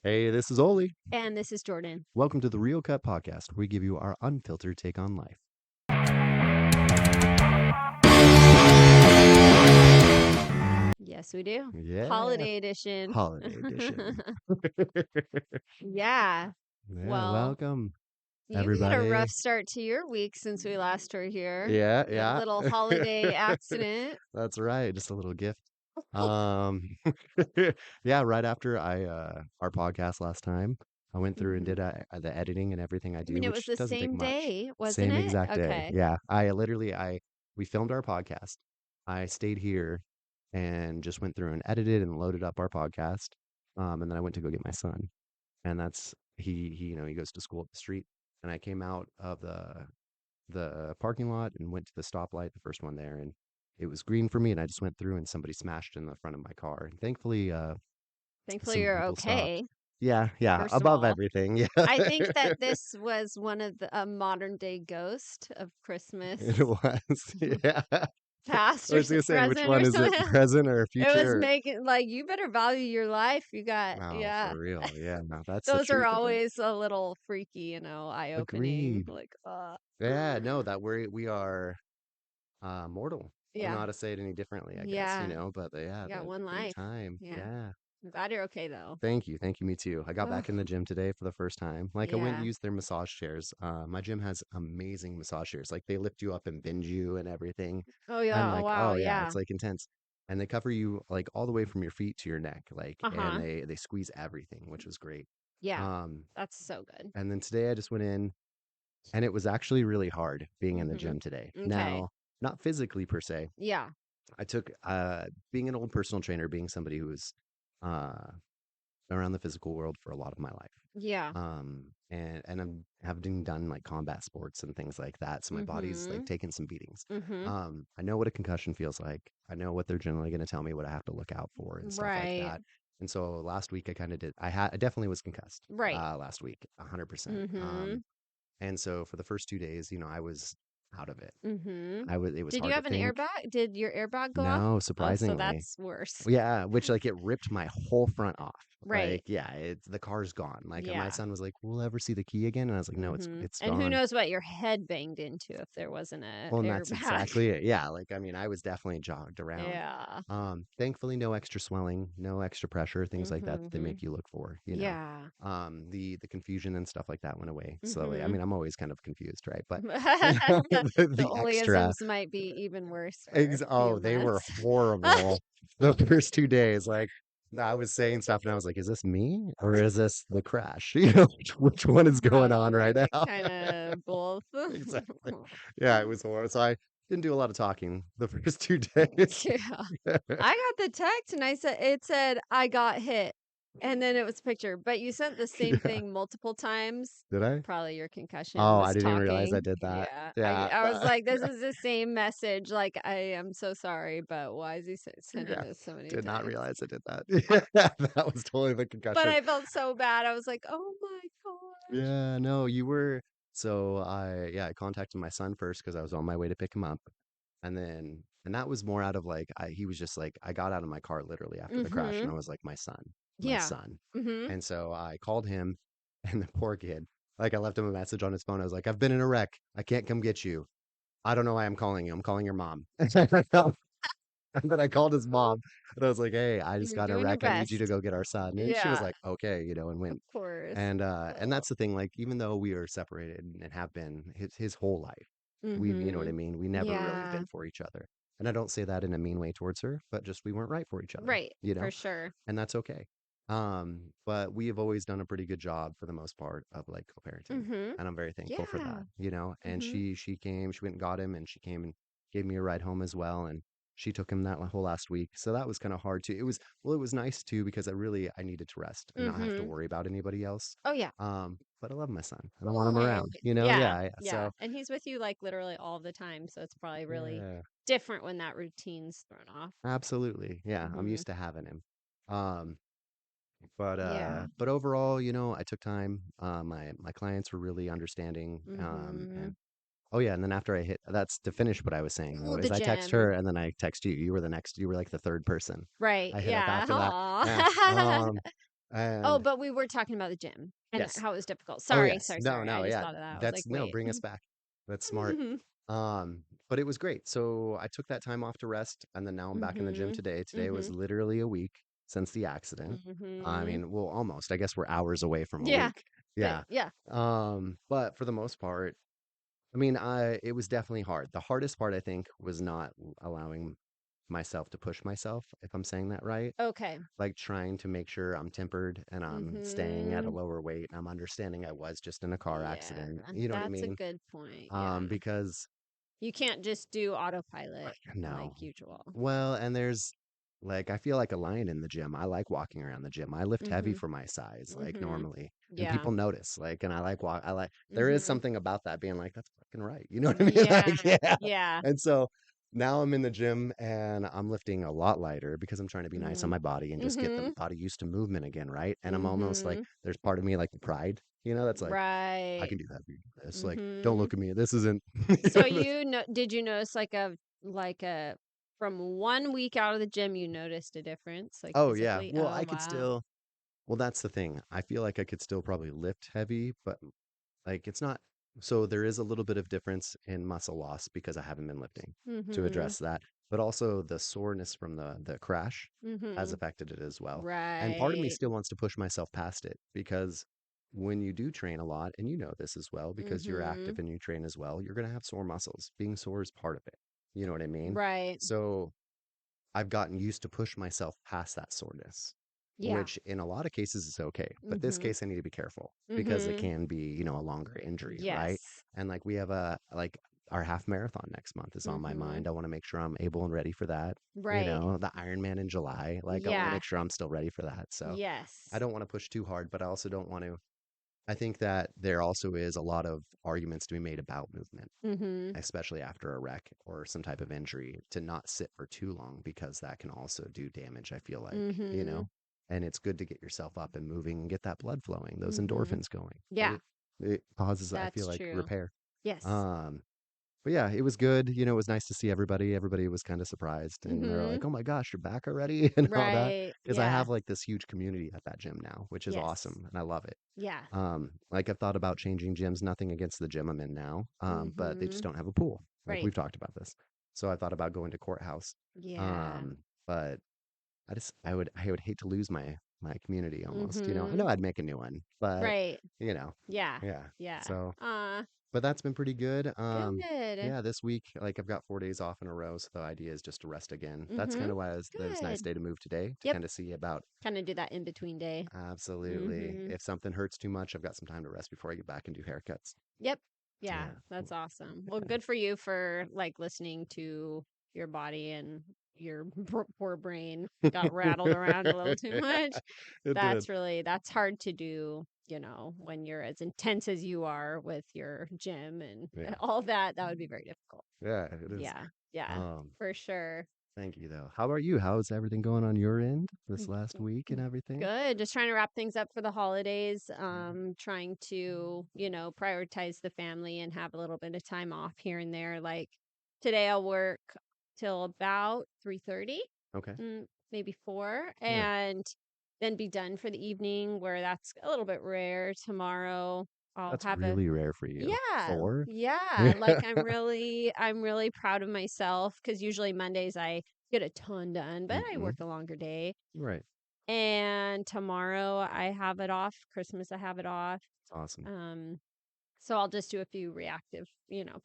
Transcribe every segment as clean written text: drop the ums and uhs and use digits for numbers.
Hey, this is Oli. And this is Jordan. Welcome to the Real Cut Podcast, where we give you our unfiltered take on life. Yes, we do. Yeah, Holiday edition. holiday edition. Yeah. Yeah, Well, welcome, you've had a rough everybody. start to your week since we last were here. Yeah, You had a yeah. little holiday accident. That's right. Just a little gift. Um, yeah, right after our podcast last time, I went through and Mhm. did the editing and everything I I do, mean, it was which the doesn't take same much. day, wasn't Same it? exact day. Okay. Yeah, we filmed our podcast. I stayed here and just went through and edited and loaded up our podcast. And then I went to go get my son, and that's he goes to school up the street, and I came out of the parking lot and went to the stoplight, the first one there, and it was green for me, and I just went through and somebody smashed in the front of my car. And thankfully, Thankfully, some you're people stopped. okay, Yeah, yeah, first of above all. everything. Yeah. I think that this was one of a modern day ghost of It Christmas, was. Yeah. past I or was gonna say, which present one or is it, something. present or It was future? making like you better value your life. You got, Oh, yeah. for real. Yeah, no, that's the Those are truth of it. always a little freaky, eye-opening. Agreed. Like, Yeah, no, that we are mortal. I don't know yeah, how to say it any differently, I guess, yeah. but yeah, You got the one big life. time. Yeah. Yeah. I'm glad you're okay though. Thank you. Thank you. Me too. I got Ugh, back in the gym today for the first time. Like, I went and yeah. used their massage chairs. My gym has amazing massage chairs. Like, they lift you up and bend you and everything. Oh And yeah. Oh like, wow. oh yeah, Yeah. it's like intense. And they cover you like all the way from your feet to your neck, like, and Uh-huh. they squeeze everything, which was great. Yeah. Um, That's so good. and then today I just went in, and it was actually really hard being in the Mm-hmm. gym today. Okay. Now, not physically per se. Yeah. I took being an old personal trainer, being somebody who was uh around the physical world for a lot of my life. Yeah. And I'm having done like combat sports and things like that, so my body's like Mm-hmm. taking some beatings. Mm-hmm. I know what a concussion feels like. I know what they're generally going to tell me, what I have to look out for and stuff like Right. that. And so last week I kind of did. I definitely was concussed Right. last week, 100%. Mm-hmm. And so for the first 2 days, I was out of it. Mm-hmm. It was Did you hard to have an think. airbag? Did your airbag go off? No, Oh, so surprisingly. that's worse. Yeah, which like it ripped my whole front off. Right. Like, yeah, it's the car's gone. Like, and my Yeah. son was like, "We'll ever see the key again?" And I was like, "No, Mhm. it's And who gone." knows what your head banged into if there wasn't a Well, and that's airbag. exactly it. Yeah, like I mean, I was definitely jogged around. Yeah. Thankfully, no extra swelling, no extra pressure, things like that that they Mhm. make you look for. Yeah. The confusion and stuff like that went away slowly. I Mhm. mean, I'm always kind of confused, right? But The the extra, oleisms might be even worse for a few they were months. horrible the first 2 days. Like, I was saying stuff and I was like, is this me or is this the crash? Which one is going on right Probably now? kind of both. Exactly. Yeah, it was horrible. So I didn't do a lot of talking the first 2 days. Yeah. I got the text and it said I got hit. And then it was a picture, but you sent the same Yeah. thing multiple times. Did I? Probably your concussion Oh, I was didn't even realize I talking. did that. Yeah. Yeah. I was like, this is the same message. Like, I am so sorry, but why is he sending Yeah. this so many Did not times? realize I did that. Yeah, that was totally the But concussion. I felt so bad. I was like, oh my gosh. Yeah, no, you were. So I contacted my son first because I was on my way to pick him up. And that was more out of like, he was just like, I got out of my car literally after the crash and Mm-hmm. I was like, my Yeah. son. Mm-hmm. And so I called him and the poor kid, like I left him a message on his phone. I was like, I've been in a wreck. I can't come get you. I don't know why I'm calling you. I'm calling your mom. And then I called his mom and I was like, hey, I just You're got in a doing your wreck. I need you to best. go get our son. And she was Yeah, like, okay, and of went. course. And Oh. that's the thing. Like, even though we are separated and have been his whole life, you know what Mm-hmm. I mean? We never really Yeah. been for each other. And I don't say that in a mean way towards her, but just we weren't right for each other, Right. For sure. and that's okay. But we have always done a pretty good job for the most part of like co-parenting. Mm-hmm. And I'm very thankful for Yeah. that. And Mm-hmm. she came, she went and got him, and she came and gave me a ride home as well. And she took him that whole last week. So that was kind of hard too. It was nice too because I needed to rest and not have to Mm-hmm. worry about anybody else. Oh yeah. But I love my son. I don't want him And around. yeah, Yeah. yeah. So And he's with you like literally all the time, so it's probably really yeah, different when that routine's thrown off. absolutely. Yeah. I'm Mm-hmm. used to having him. Um, but Yeah. overall, I took time. My clients were really understanding. Mm-hmm. And oh yeah, and then after I hit, that's to finish what I was saying though, Oh, the is I text her gym. and then I text you. You were like the third person Right. I hit up Yeah. after that. Yeah. Aw. Oh, And but we were talking about the gym and yes. how it was difficult. Oh, Sorry, yes. sorry, No, sorry. I no, just yeah. thought of that. I was like, That's no, wait. bring us back. That's smart. Mhm. But it was great. So I took that time off to rest, and then now I'm back in the gym Mhm. today. Today was Mhm. literally a week since the accident. I Mhm. mean, well, almost. I guess we're hours away from a Yeah, week. but Yeah. yeah. But for the most part, I mean, it was definitely hard. The hardest part, I think, was not allowing myself to push myself, if I'm saying that right. Okay. Like trying to make sure I'm tempered and I'm staying at a Mhm. lower weight. I'm understanding I was just in a car Yeah, accident. You know what I that's a mean? good point. Yeah. Because You can't just do autopilot no. like usual. Well, and there's like I feel like a lion in the gym. I like walking around the gym. I lift heavy Mhm. for my size, like Mhm. normally. And Yeah. people notice. Like, and I like walk I like there is Mhm. something about that being like, that's fucking right. You know what I mean? Yeah. Like, yeah. Yeah. And so now I'm in the gym and I'm lifting a lot lighter because I'm trying to be nice on Mhm. my body and just get the Mhm. body used to movement again, right? And I'm almost like Mhm. there's part of me like the pride, that's like, I Right. can do that. It's like, don't Mhm. look at me. This isn't So you know, did you notice like a from 1 week out of the gym you noticed a difference like Oh yeah. physically? Well, Oh I could wow. still Well, that's the thing. I feel like I could still probably lift heavy, but like it's not. So there is a little bit of difference in muscle loss because I haven't been lifting to Mhm. address that. But also the soreness from the crash has Mhm. affected it as well. And part of me Right. still wants to push myself past it because when you do train a lot, and you know this as well because you're active Mhm. and you train as well, you're going to have sore muscles. Being sore is part of it. You know what I mean? Right. So I've gotten used to push myself past that soreness, Yeah. which in a lot of cases is okay. But this Mhm. case, I need to be careful because it Mhm. can be, a longer injury, right? Yes. And like we have our half marathon next month is on my Mhm. mind. I want to make sure I'm able and ready for that. Right. The Ironman in July, like I want to Yeah. make sure I'm still ready for that. So I Yes. don't want to push too hard, but I also don't want to. I think that there also is a lot of arguments to be made about movement, Mhm. especially after a wreck or some type of injury, to not sit for too long because that can also do damage, I feel like. Mhm. And it's good to get yourself up and moving and get that blood flowing, those Mhm. endorphins going. Yeah, It causes, I feel that's like, true. repair. Yes. Um, but yeah, it was good. It was nice to see everybody. Everybody was kind of surprised and they're like, Mhm. "Oh my gosh, you're back already," and all that. Right. Because I Yeah. have like this huge community at that gym now, which is Yes. awesome and I love it. Yeah. Like I've thought about changing gyms, nothing against the gym I'm in now, but they just Mhm. don't have a pool. Like Right. we've talked about this. So I thought about going to Courthouse. Yeah. But I would hate to lose my community almost. I know Mhm. I'd make a new one, but Right. you know, Yeah. yeah. Yeah. So Uh, but that's been pretty good. good. Yeah, this week, like I've got 4 days off in a row, so the idea is just to rest again. That's kind Mhm. of why it was nice Good. day to move today to Yep. kind of see about Kind of do that in between day. absolutely. Mhm. If something hurts too much, I've got some time to rest before I get back and do haircuts. Yep. Yeah, Yeah. that's awesome. Well, good for you for like listening to your body and your poor brain got rattled around a little too much. It did. That's hard to do, when you're as intense as you are with your gym and Yeah. all that. That would be very difficult. Yeah, it is. Yeah. Yeah, Um, for sure. Thank you though. How about you? How's everything going on your end this Mm, last week and everything? Good. Just trying to wrap things up for the holidays. Trying to, prioritize the family and have a little bit of time off here and there. Like today I'll work till about 3:30, Okay. maybe 4, Yeah. and then be done for the evening where that's a little bit rare. Tomorrow I'll That's have a really rare for you. yeah, 4? yeah. Like I'm really proud of myself because usually Mondays I get a ton done, but I Mm-hmm. work a longer day. Right. And tomorrow I have it off. Christmas I have it off. It's awesome. Um, so I'll just do a few reactive,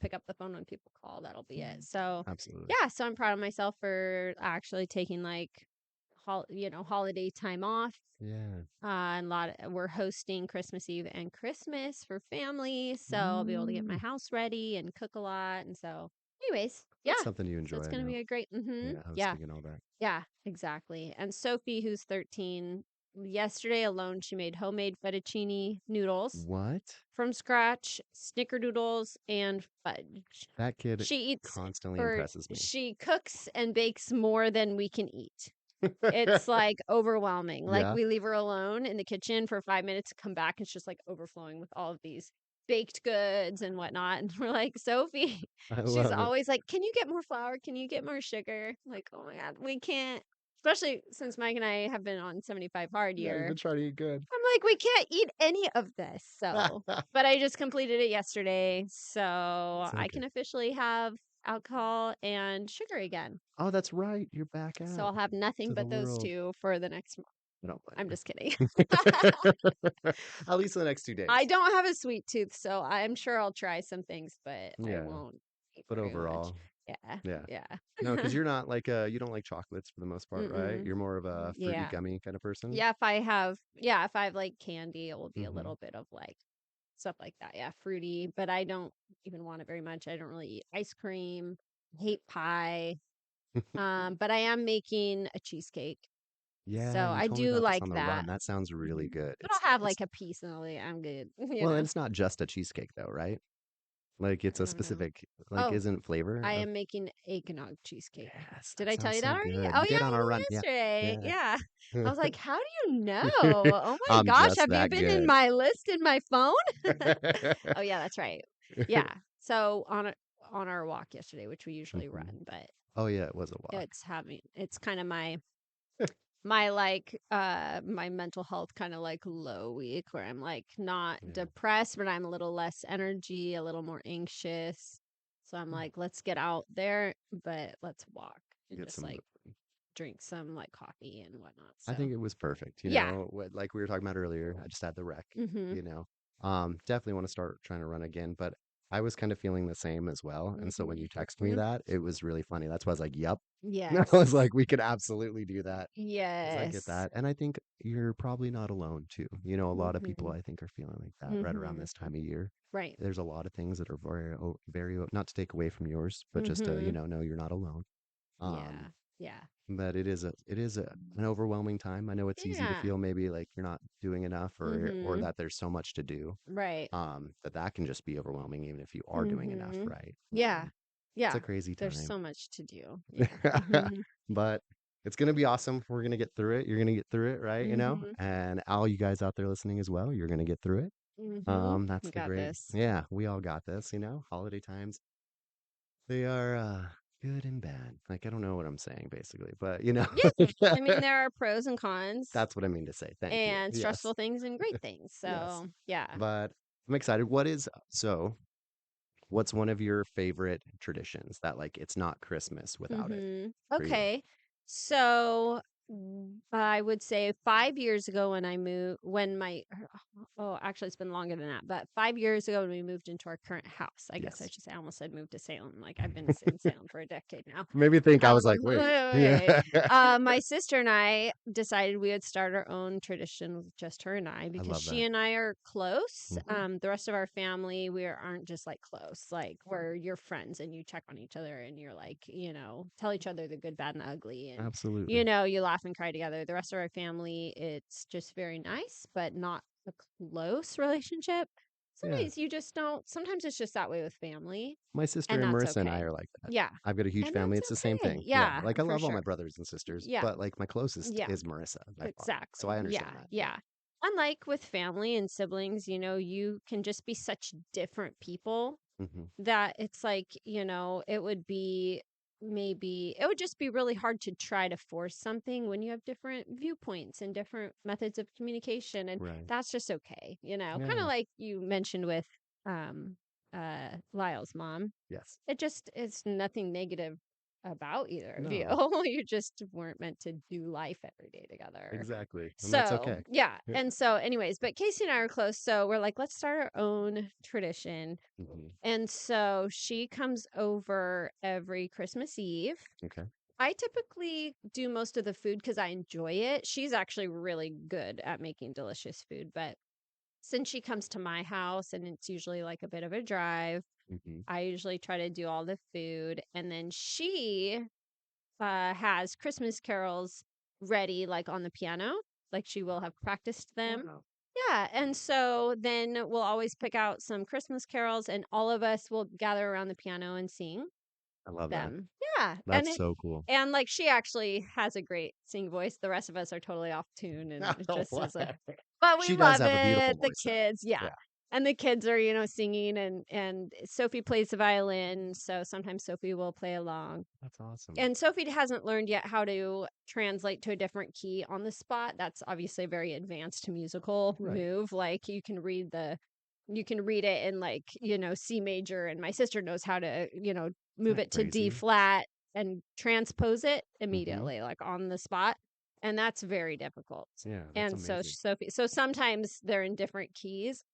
pick up the phone when people call. That'll be it. So Absolutely. yeah, so I'm proud of myself for actually taking like holiday time off. Yeah. And we're hosting Christmas Eve and Christmas for family, so I'll be able to get my Ooh, house ready and cook a lot. And so, anyways, yeah, that's something you so enjoy, it's I gonna be know. a great. Yeah, Yeah, hosting and all that. yeah, exactly. And Sophie, who's 13, yesterday alone, she made homemade fettuccine noodles What? from scratch, snickerdoodles, and fudge. That kid She eats, constantly or impresses me. she cooks and bakes more than we can eat. It's like overwhelming. Like Yeah, we leave her alone in the kitchen for 5 minutes, come back, and it's just like overflowing with all of these baked goods and whatnot. And we're like, Sophie, I she's love it. always like, can you get more flour? Can you get more sugar? Like, oh my God, we can't. especially since Mike and I have been on 75 hard Yeah, you've year. been trying to eat good. I'm like, we can't eat any of this. So, but I just completed it yesterday. So It's I okay. can officially have alcohol and sugar again. Oh, that's right. You're back So out I'll have nothing to the but those world. two for the next month. I don't blame I'm just kidding. you. At least for the next 2 I days. don't have a sweet tooth, so I'm sure I'll try some things, but I Yeah, won't eat but very much. overall, Yeah. yeah. Yeah. No, because you're not like you don't like chocolates for the most part, right? Mm-mm. You're more of a fruity Yeah. gummy kind of person. Yeah, if I have like candy, it will be a Hmm. little bit of like stuff like that. Yeah, fruity, but I don't even want it very much. I don't really eat ice cream. Hate pie. But I am making a cheesecake. So Yeah, you I told me do about this like on the run. that. That sounds really Mhm. good. But I'll have like a piece and I'll be, I'm good. You Well, and know, it's not just a cheesecake though, right? Like it's I a don't know. specific like Oh, isn't flavor I of am making eggnog cheesecake. yes, Did that I tell sounds you that so already? good. Oh You did yeah, on our run. Yeah. yesterday. Yeah. Yeah. I was like, how do you know? Oh my I'm gosh, just have you that been in good. my list in my phone? Oh yeah, that's right. Yeah. So on our walk yesterday, which we usually Mhm. run, but Oh yeah, it was a walk. it's kind of my like my mental health kind of like low week where I'm like not Yeah. depressed, but I'm a little less energy, a little more anxious. So I'm like, let's get out there, but let's walk and Get just some like drink some like coffee and whatnot. I So think it was perfect. yeah. What like we were talking about earlier, I just had the wreck, Mm-hmm. you know. Definitely want to start trying to run again, but I was kind of feeling the same as well. And so when you texted me Mm-hmm. that, it was really funny. That's why I was like, "Yep." I was Yes. like, "We could absolutely do that." Because I get Yes. that. And I think you're probably not alone too. A lot of people Mm-hmm. I think are feeling like that right around Mm-hmm. this time of year. Right. There's a lot of things that are not to take away from yours, but just to, Mm-hmm. know you're not alone. Um, Yeah. Yeah. but an overwhelming time. I know it's easy to Yeah. feel maybe like you're not doing enough or Mm-hmm. that there's so much to do. Right. That can just be overwhelming even if you are doing enough, Mm-hmm. right? Yeah. It's a Yeah. crazy There's time. so much to do. Yeah. Mm-hmm. But it's gonna be awesome. We're gonna get through it. You're gonna get through it, right? Mm-hmm. And all you guys out there listening as well, you're gonna get through it. Mm-hmm. That's We the got great, this. yeah, we all got this, holiday times. They are good and bad. Like I don't know what I'm saying basically, but Yeah. I mean, there are pros and cons that's what I mean to say. Thank you. and Yes. stressful things and great things. Yes. So, yeah. But I'm excited. What's one of your favorite traditions that like it's not Christmas without it Mm-hmm. for you? Okay. So I would say 5 years ago when I moved, when my, oh, actually, it's been longer than that, but 5 years ago when we moved into our current house, I guess I Yes. should say, I almost said moved to Salem. Like I've been in Salem for a decade now. Maybe think I was like, Wait, wait. wait, wait. Yeah. My sister and I decided we would start our own tradition with just her and I I because love she that. and I are close. Hmm. The rest of our family, we aren't just like close. Like we're your friends and you check on each other and you're like, tell each other the good, bad, and ugly. And, Absolutely. you laugh and cry together. The rest of our family, it's just very nice, but not a close relationship. Yeah. Sometimes you just don't, sometimes it's just that way with family, My sister and and that's Marissa and I okay. are like that. Yeah. I've got a huge And family. that's It's the same okay. thing. Yeah. Yeah, Like I for love all my sure. brothers and sisters, Yeah. but like my closest Yeah. is Marissa by far. So Exactly. I Yeah. understand that. Yeah. Unlike with family and siblings, you can just be such different people Hmm. that it's like, it would just be really hard to try to force something when you have different viewpoints and different methods of communication. And Right. that's just okay. Kind of Yeah. like you mentioned with um Lyle's mom. Yes. It just is nothing negative about either of you. No. You just weren't meant to do life every day together. Exactly. And that's So, okay. yeah. And so, anyways, but Casey and I are close. So we're like, let's start our own tradition. Hmm. And so she comes over every Christmas Eve. Okay. I typically do most of the food because I enjoy it. She's actually really good at making delicious food. But since she comes to my house and it's usually like a bit of a drive, Hmm. I usually try to do all the food. And then she has Christmas carols ready, like on the piano. Like she will have practiced them. Wow. Yeah. And so then we'll always pick out some Christmas carols and all of us will gather around the piano and sing I love that. them. Yeah. That's so cool. And like she actually has a great singing voice. The rest of us are totally off tune and it just is a, but we She does love have a beautiful it. The voice, though. kids. Yeah. Yeah. and the kids are, you know, singing and Sophie plays the violin, so sometimes Sophie will play along. That's awesome. And Sophie hasn't learned yet how to translate to a different key on the spot. That's obviously a very advanced musical Right. move. Like you can read it in like, you know, C major, and my sister knows how to, you know, move Isn't it that to D crazy? flat and transpose it Mm-hmm. immediately, like on the spot. And that's very difficult. Yeah, that's And so amazing. Sophie, so sometimes they're in different keys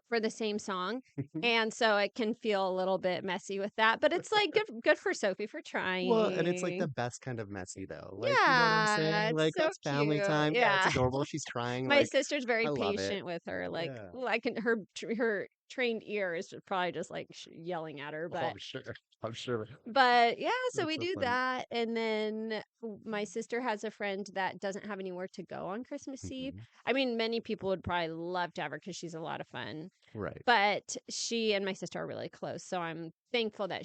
for the same song. And so it can feel a little bit messy with that, but it's like good for Sophie for Well, and it's like the trying. best kind of messy though. Like, you know what I'm Yeah, saying? it's Like so that's family cute. time. Yeah, it's Yeah. adorable. She's trying. My Like, sister's I very love it. patient with her. Like, Yeah. well, I can her trained ear is probably just like yelling at her, Oh, but I'm sure. I'm sure. yeah, so That's we so do funny. that. And then my sister has a friend that doesn't have anywhere to go on Christmas Eve. Hmm. I mean, many people would probably love to have her because she's a lot of fun. Right. But she and my sister are really close. So I'm thankful that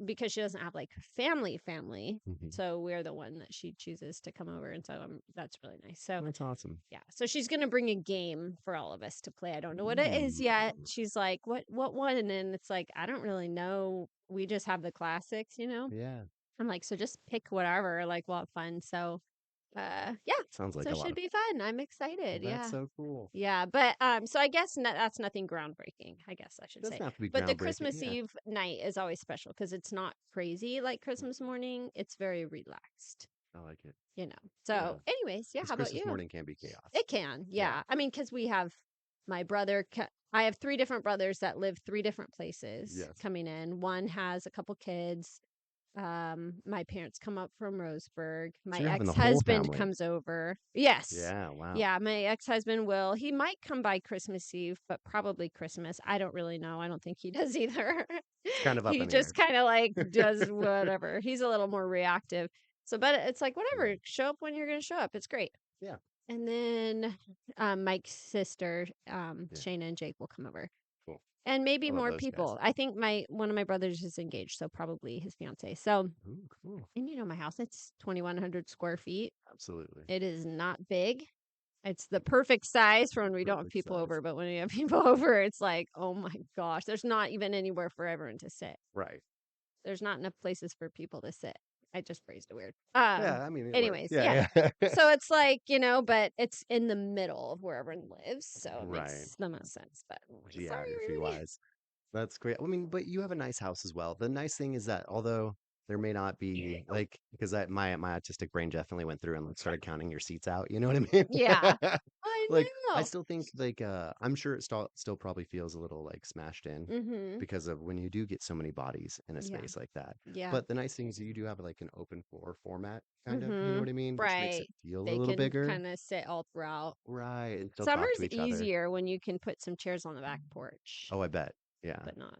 because she doesn't have like family. Hmm. So we're the one that she chooses to come over. And so that's really nice. So That's awesome. yeah. So she's going to bring a game for all of us to play. I don't know what it is yet. Ooh. She's like, what one? And then it's like, I don't really know. We just have the classics, you know? Yeah. I'm like, so just pick whatever, like, we'll have fun. So, yeah. Sounds like So a it lot should of be fun. I'm excited. That's Yeah. so cool. Yeah, but so I guess that's nothing groundbreaking, I guess I should say. Doesn't have to be But the groundbreaking. Christmas Yeah. Eve night is always special because it's not crazy like Christmas morning. It's very relaxed, I like it. you know. Yeah. So, anyways, yeah, Because how about Christmas you? morning can be chaos. It can, Yeah. yeah. I mean, because we have my brother. I have three different brothers that live three different places Yes. coming in. One has a couple kids. My parents come up from Roseburg. My So you're having the whole ex-husband family. comes over. Yes. Yeah. Wow. Yeah, my ex-husband will. He might come by Christmas Eve, but probably Christmas. I don't really know. I don't think he does either. It's kind of up He in the air. just kind of like does whatever. He's a little more reactive. So, but it's like Yeah. whatever. Show up when you're going to show up. It's great. Yeah. And then Mike's sister, Yeah. Shayna and Jake will come over. Cool. And maybe I love more those guys. people. I think one of my brothers is engaged, so probably his fiance. So, Ooh, cool. and you know, my house, it's 2,100 square feet. Absolutely. It is not big. It's the perfect size for when we don't have Perfect people size. over. But when we have people over, it's like, oh my gosh, there's not even anywhere for everyone to sit. Right. There's not enough places for people to sit. I just phrased it weird. Yeah. I mean, it works. Anyways, yeah. Yeah. Yeah. So it's like, you know, but it's in the middle of where everyone lives. So it Right. makes the most sense. But Geography sorry. wise. That's great. I mean, but you have a nice house as well. The nice thing is that although there may not be like because my autistic brain definitely went through and like started counting your seats out. You know what I mean? Yeah. I Like I know. still think like I'm sure it still probably feels a little like smashed in Mm-hmm. because of when you do get so many bodies in a Yeah. space like that. Yeah. But the nice thing is you do have like an open floor format kind of, you know Mm-hmm. what I mean? Which makes it Right. feel a They little can bigger. kind of sit all throughout. Right. And still talk Summer's to each other. easier when you can put some chairs on the back porch, Oh, I bet. Yeah. but not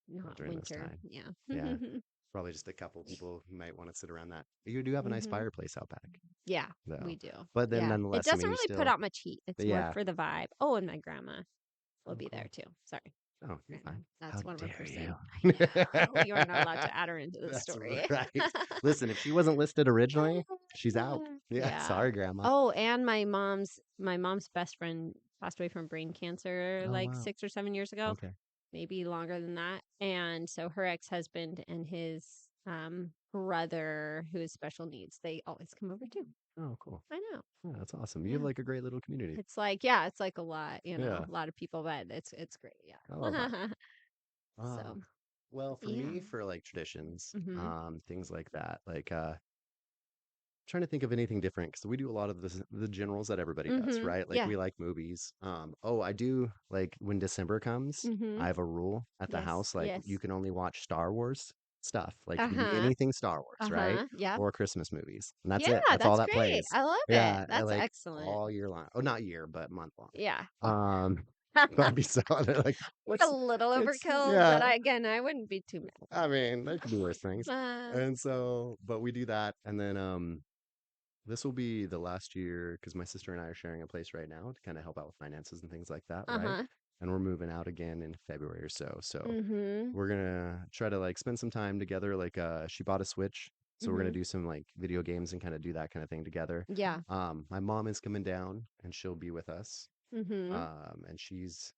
Not not during this winter. time. Yeah. Yeah. Probably just a couple people who might want to sit around that. You do have a nice Mm-hmm. fireplace out back, Yeah, though. we do. But then Yeah. It nonetheless, I doesn't mean, you really put still, out much heat. It's but more yeah. for the vibe. Oh, and my grandma will Oh, be there cool. too. Sorry. Oh, you're Grandma. fine. That's How one of her dare person. you? I know. You are not allowed to add her into the That's story. right. Listen, if she wasn't listed originally, she's out. Yeah. Yeah. Sorry, Grandma. Oh, and my mom's best friend passed away from brain cancer Oh, like wow. 6 or 7 years ago, Okay. maybe longer than that. And so her ex-husband and his brother who is special needs, they always come over too. Oh, cool. I know. Yeah, that's awesome. You have Yeah. like a great little community. It's like, yeah, it's like a lot, you know, Yeah. a lot of people, but it's great. I love that. Yeah. Uh, So, well, for yeah. me, for like traditions, Hmm. things like that, like trying to think of anything different because we do a lot of the generals that everybody does, Hmm. right? Like Yeah. we like movies. Oh, I do like when December comes, Hmm. I have a rule at the Yes. house, like you Yes. can only watch Star Wars stuff. Like it can be Uh-huh. anything Star Wars, right? Uh-huh. Yeah. Or Christmas movies. And that's Yeah, it. That's all that's that great. plays. I love it. Yeah, That's like excellent. all year long. Oh, not year, but month long. Yeah. Um, I'd be so they're like, A what's little it's overkill, but yeah. I wouldn't be too I mean, there could be worse things. mad. And so, but we do that, and then this will be the last year because my sister and I are sharing a place right now to kind of help out with finances and things like that, right? Uh-huh. And we're moving out again in February or so. So Mhm. we're gonna try to like spend some time together. Like she bought a Switch, so we're gonna Mhm. do some like video games and kind of do that kind of thing together. Yeah. My mom is coming down and she'll be with us. Mhm. And she's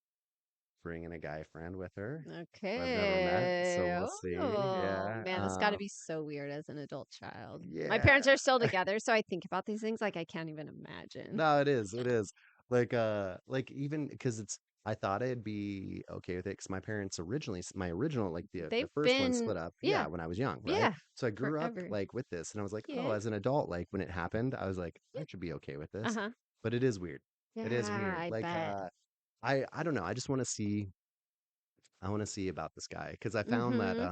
bringing a guy friend with her who I've never met, so Okay. we'll see. Oh, Yeah. man, that's gotta be so weird as an adult child. My Yeah. parents are still together, so I think about these things like I can't even imagine. No, it is. It is. Like even because it's I thought I'd be okay with it because my parents originally, my original, like the They've first one been split up, yeah, yeah, when I was young, right? yeah, So I grew up forever. like with this, and I was like, oh, Yeah, as an adult, like when it happened, I was like, yeah, I should be okay with this. uh-huh. But it is weird. It is Yeah, weird. I bet. I don't know. I just want to see. I want to see about this guy because I found that Mhm,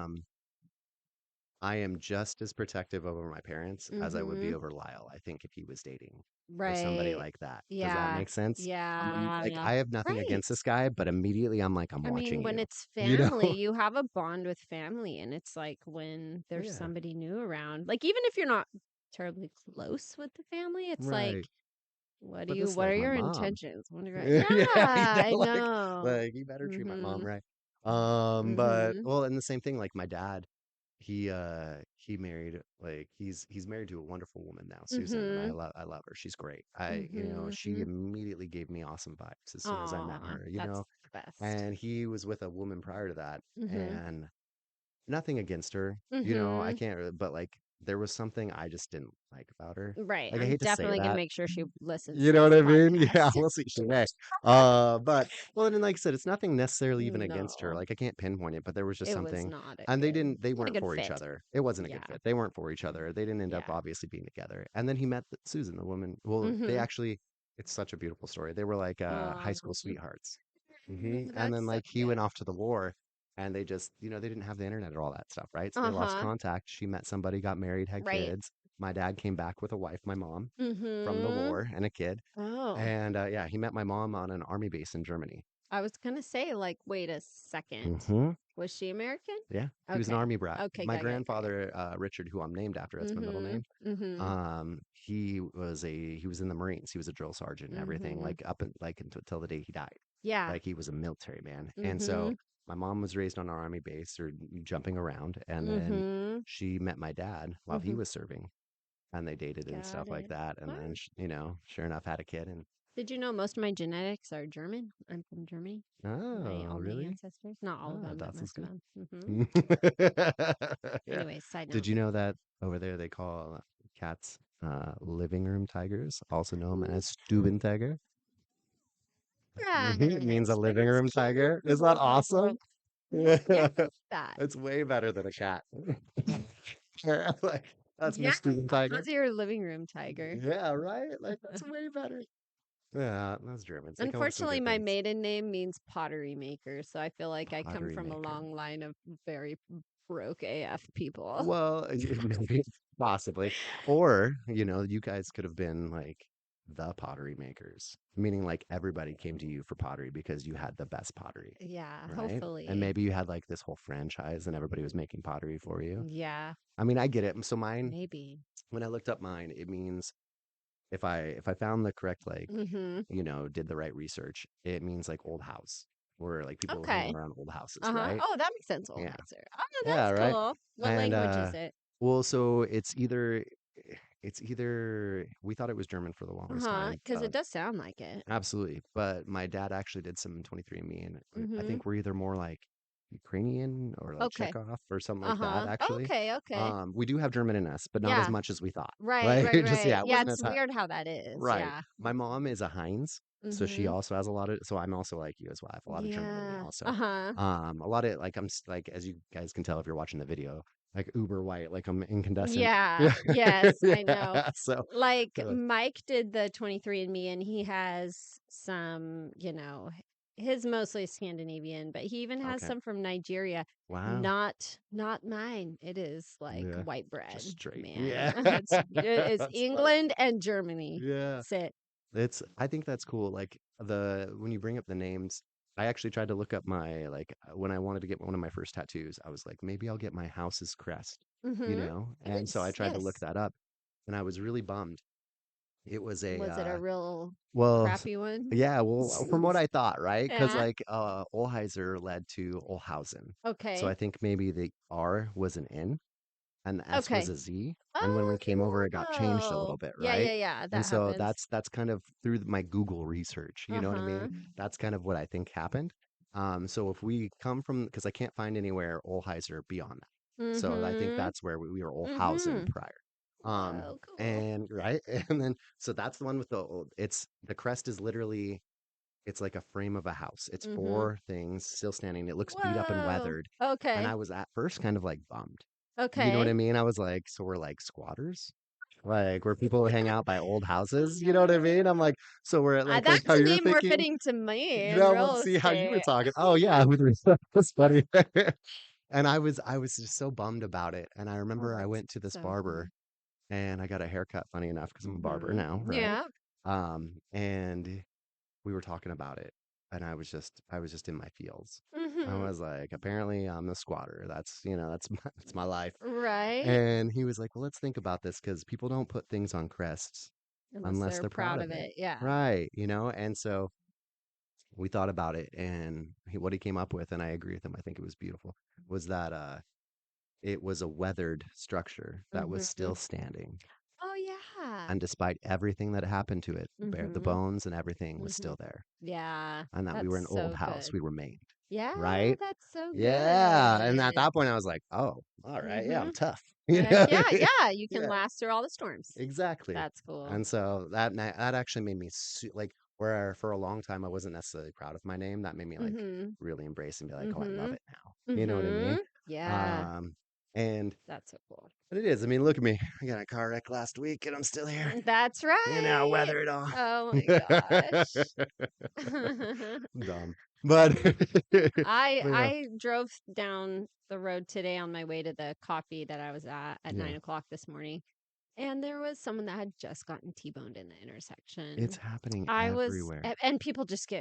I am just as protective over my parents as I would be mhm. over Lyle, I think, if he was dating or somebody Right. like that. Does that Yeah, make sense? Like, yeah. I have nothing Right. against this guy, but immediately I'm like, I'm I watching mean, when you. it's You family, know? you have a bond with family, and it's like when there's Yeah. somebody new around. Like, even if you're not terribly close with the family, it's like, Right. But this is what are like my your mom. intentions? What are your yeah, Yeah, I know. like you better treat my mom Mhm. right. But Mhm. well, and the same thing, like my dad, he married he's married to a wonderful woman now, Susan, and Mhm. I love her. She's great. She Mhm. immediately gave me awesome vibes as soon as I met Aw, her, that's the best. and he was with a woman prior to that, Mhm. and nothing against her, I Mhm. can't really, but like there was something I just didn't like about her. Right. Like I I'm hate to say definitely gonna that. make sure she listens You to know what this I mean? Yeah, podcast. we'll see. She may. But well, and like I said, it's nothing necessarily even against her. No, Like I can't pinpoint it, but there was just it was something, not a and good they not a weren't good for each fit. other. It wasn't a good Yeah. fit. They weren't for each other. They didn't end up Yeah. obviously being together. And then he met Susan, the woman. Well, they Mhm. actually, it's such a beautiful story. They were like high school Um, sweethearts. And then that's so like he went cute. off to the war, and they just, they didn't have the internet or all that stuff, right? So they lost Uh-huh. contact. She met somebody, got married, had Right. kids. My dad came back with a wife, my mom, from the Mhm. war and a kid. Oh, And yeah, he met my mom on an army base in Germany. I was gonna say, like, wait a second. Hmm. Was she American? Yeah, he was an Okay. army brat. Okay, My got great. grandfather, Richard, who I'm named after, that's my middle Mhm. name. Mhm. He was in the Marines. He was a drill sergeant and everything, Mhm. like until the day he died. Yeah. Like he was a military man. And so Mhm. my mom was raised on an army base or jumping around, and then Mhm. she met my dad while he Mhm. was serving, and they dated and Got stuff like it. that. And Wow. then, sure enough, had a kid. And Did you know most of my genetics are German? I'm from Germany. oh, All my really? ancestors, not all of Ah, them, but das ist most of good. them. Mhm. Yeah. Anyway, side Did note. you know that over there they call cats living room tigers, also known as Stubentiger? It means a Right. living That's room tiger. Is that cute. awesome? Yeah, I like that. It's way better than a cat. Like that's my Yeah, student tiger. how's your living room tiger? Yeah, right? Like that's way better. Yeah, those Germans. They come up with some Unfortunately, good my things. maiden name means pottery maker, so I feel like I come Pottery from a maker. long line of very broke AF people. Well, maybe possibly. Or, you guys could have been like the pottery makers, meaning like everybody came to you for pottery because you had the best pottery, Yeah, right? And hopefully. maybe you had like this whole franchise and everybody was making pottery for you. Yeah, I mean, I get it. So mine, maybe. when I looked up mine, it means if I found the correct like, Mhm. did the right research, it means like old house, where like people hang out Okay. around old houses, Uh-huh. right? Oh, that makes sense, Yeah. Olheiser. Oh, Yeah, that's right. cool. What And language is it? well, so it's either we thought it was German for the longest Uh-huh, time. because it does sound like it. Absolutely. But my dad actually did some 23andMe, and I Mhm. think we're either more like Ukrainian or like Okay. Chekhov or something like that, Uh-huh. actually. Okay, okay. We do have German in us, but not as Yeah. much as we thought. Right, Like right, just right. yeah, it Yeah, wasn't it's as high. weird how that is. Right. Yeah. My mom is a Heinz, so she Mhm. also has a lot of. So I'm also like you as well. I have a lot of German in me Yeah. also. Uh-huh. A lot of like like as you guys can tell if you're watching the video, like uber white, like I'm incandescent. Yeah. Yeah, Yes, I know. yeah. So Like uh, Mike did the 23andMe and he has some, his mostly Scandinavian, but he even has okay. some from Nigeria. Wow. Not mine. It is like Yeah. white Just bread, straight. man. Yeah. It is That's funny. England and Germany. Yeah. That's it. I think that's cool. Like when you bring up the names, I actually tried to look up my like when I wanted to get one of my first tattoos, I was like, maybe I'll get my house's crest, Mm-hmm. And so I Yes, tried to look yes. that up, and I was really bummed. It was a Was it a real well, crappy one? yeah, well, from what I thought, right? Because Yeah. like Olheiser led to Olhausen, so I Okay. think maybe the R was an N and the S was Okay. a Z. And when we came over, it got changed a little Oh. bit, Yeah, yeah, right? yeah. And That so happens. that's kind of through my Google research, you know what I mean? Uh-huh. That's kind of what I think happened. So if we come from, because I can't find anywhere Olheiser beyond that. So I think Mhm. that's where we were Olhausen Mhm. prior. Whoa, cool. And right, and then so that's the one with it's the crest is literally it's like a frame of a house. It's Mhm. four things still standing. It looks beat up and Whoa. weathered. And I Okay. was at first kind of like bummed. You know what I Okay. mean? I was like, so we're like squatters? Like where people hang out by old houses, you know what I mean? I'm like, so we're like That's how a you're name more thinking, fitting to me you in know, let's real see how you were estate. talking. Oh yeah, that's funny. And I was just so bummed about it. And I Oh, remember I that's went to this so barber cool. and I got a haircut, funny enough, because I'm a barber Mhm. now, right? Yeah. And we were talking about it, and I was just in my feels. I Mhm. was like, apparently I'm a squatter. That's my life. Right? And he was like, well, let's think about this because people don't put things on crests Unless unless they're they're proud proud of of it. it. Yeah. Right. And so we thought about it, and what he came up with, and I agree with him, I think it was beautiful, was that it was a weathered structure that was still Mhm. standing. Oh, yeah. And despite everything that happened to it, the Mhm. bones and everything was still Mhm. there. Yeah. And that we That's were an old so house. good. We were maimed, Yeah, right? that's so Yeah. And at good. that point, I was like, oh, all right. Yeah, I'm Mhm. tough. Heck yeah, yeah, you can Yeah, last through all the storms. exactly. That's cool. And so that actually made me like, where for a long time I wasn't necessarily proud of my name. That made me like Mhm. really embrace and be like, oh, I love Mhm. it now. You know what I mean? Mhm. Yeah, Um, and that's so cool. but it is. I mean, look at me. I got in a car wreck last week and I'm still here. That's right. Weather it all. Oh my gosh. Dumb. But I but yeah. I drove down the road today on my way to the coffee that I was at Yeah. 9 o'clock this morning, and there was someone that had just gotten T-boned in the It's intersection. happening I was, everywhere. and people just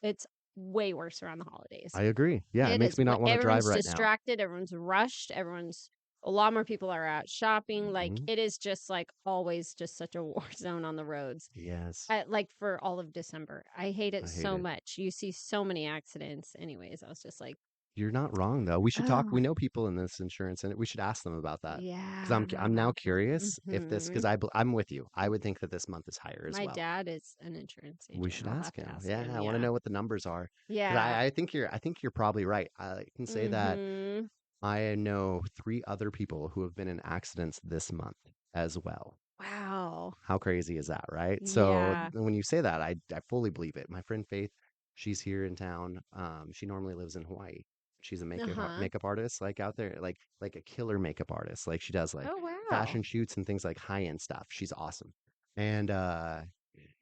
it's way worse around the holidays. I agree. Yeah, it It makes is me way not want to drive everyone's right now. distracted, everyone's rushed, everyone's a lot more people are out shopping. Like Mhm. it is just like always just such a war zone on the roads. Yes. Like for all of December. I hate it I hate so it. much. You see so many accidents. Anyways, I was just like, You're not wrong though. We should talk. oh, We know people in this insurance, and we should ask them about that. Because I'm yeah. now curious if this, because Hmm. I'm with you. I would think that this month is higher as My well. dad is an insurance We agent. should I'll ask have to him. ask Yeah, him. I want to Yeah. know what the numbers are. Because Yeah. I think you're probably right. I can say that Mm-hmm. I know three other people who have been in accidents this month as well. Wow. How crazy is that, right? So Yeah. when you say that, I fully believe it. My friend Faith, she's here in town. She normally lives in Hawaii. She's a Uh-huh. makeup artist, like out there, like a killer makeup artist. Like she does like Oh wow. fashion shoots and things like high end stuff. She's awesome. And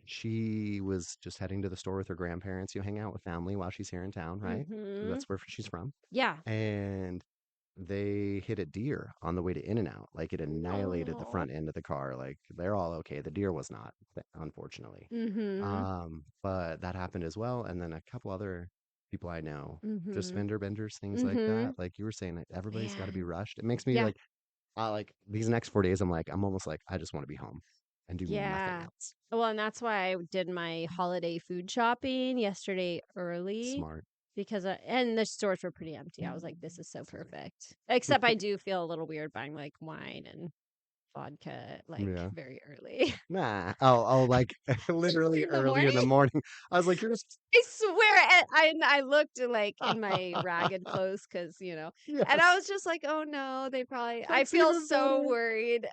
she was just heading to the store with her grandparents, hang out with family while she's here in town, right? 'Cause Mm-hmm. that's where she's from. Yeah. And they hit a deer on the way to In-N-Out. Like it annihilated the No. front end of the car. Like they're all okay. The deer was not, unfortunately. Mm-hmm. But that happened as well. And then a couple other people I know, just Mm-hmm. vendor benders, things like Mm-hmm. that. Like you were saying, that everybody's got to be Man. rushed. It makes me Yeah. like these next 4 days. I'm almost like I just want to be home and do nothing Yeah. else. Well, and that's why I did my holiday food shopping yesterday early Smart. because and the stores were pretty empty. I was like, this is so Excuse perfect. Except I do feel a little weird buying like wine and vodka like me. Yeah. very early Nah. Oh, like literally in the early morning. in the morning. I was like, you're just I swear, I looked like in my ragged clothes because and I yes. was just like, oh no, they probably. I That's feel even so better. worried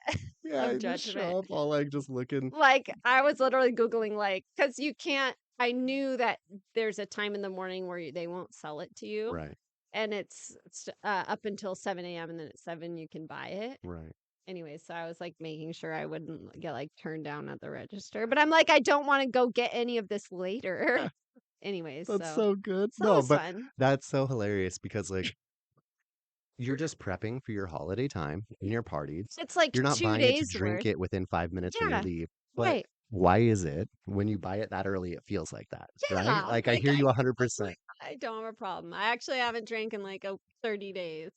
Yeah, of you just judgment. show up all like just looking. Like I was literally googling like because you can't. I knew that there's a time in the morning where they won't sell it to you, Right, and it's up until 7 a.m. and then at 7 you can buy it. right. Anyway, so I was like making sure I wouldn't get like turned down at the register, but I'm like I don't want to go get any of this later. Anyways, That's so so good. that No, was but fun. that's so hilarious because like you're just prepping for your holiday time and your parties. It's like You're not 2 buying it to days drink worth. it within 5 minutes when you Yeah, leave. But right. why is it when you buy it that early, it feels like that, right? Yeah, Like I like hear you 100%. I don't have a problem. I actually haven't drank in like 30 days.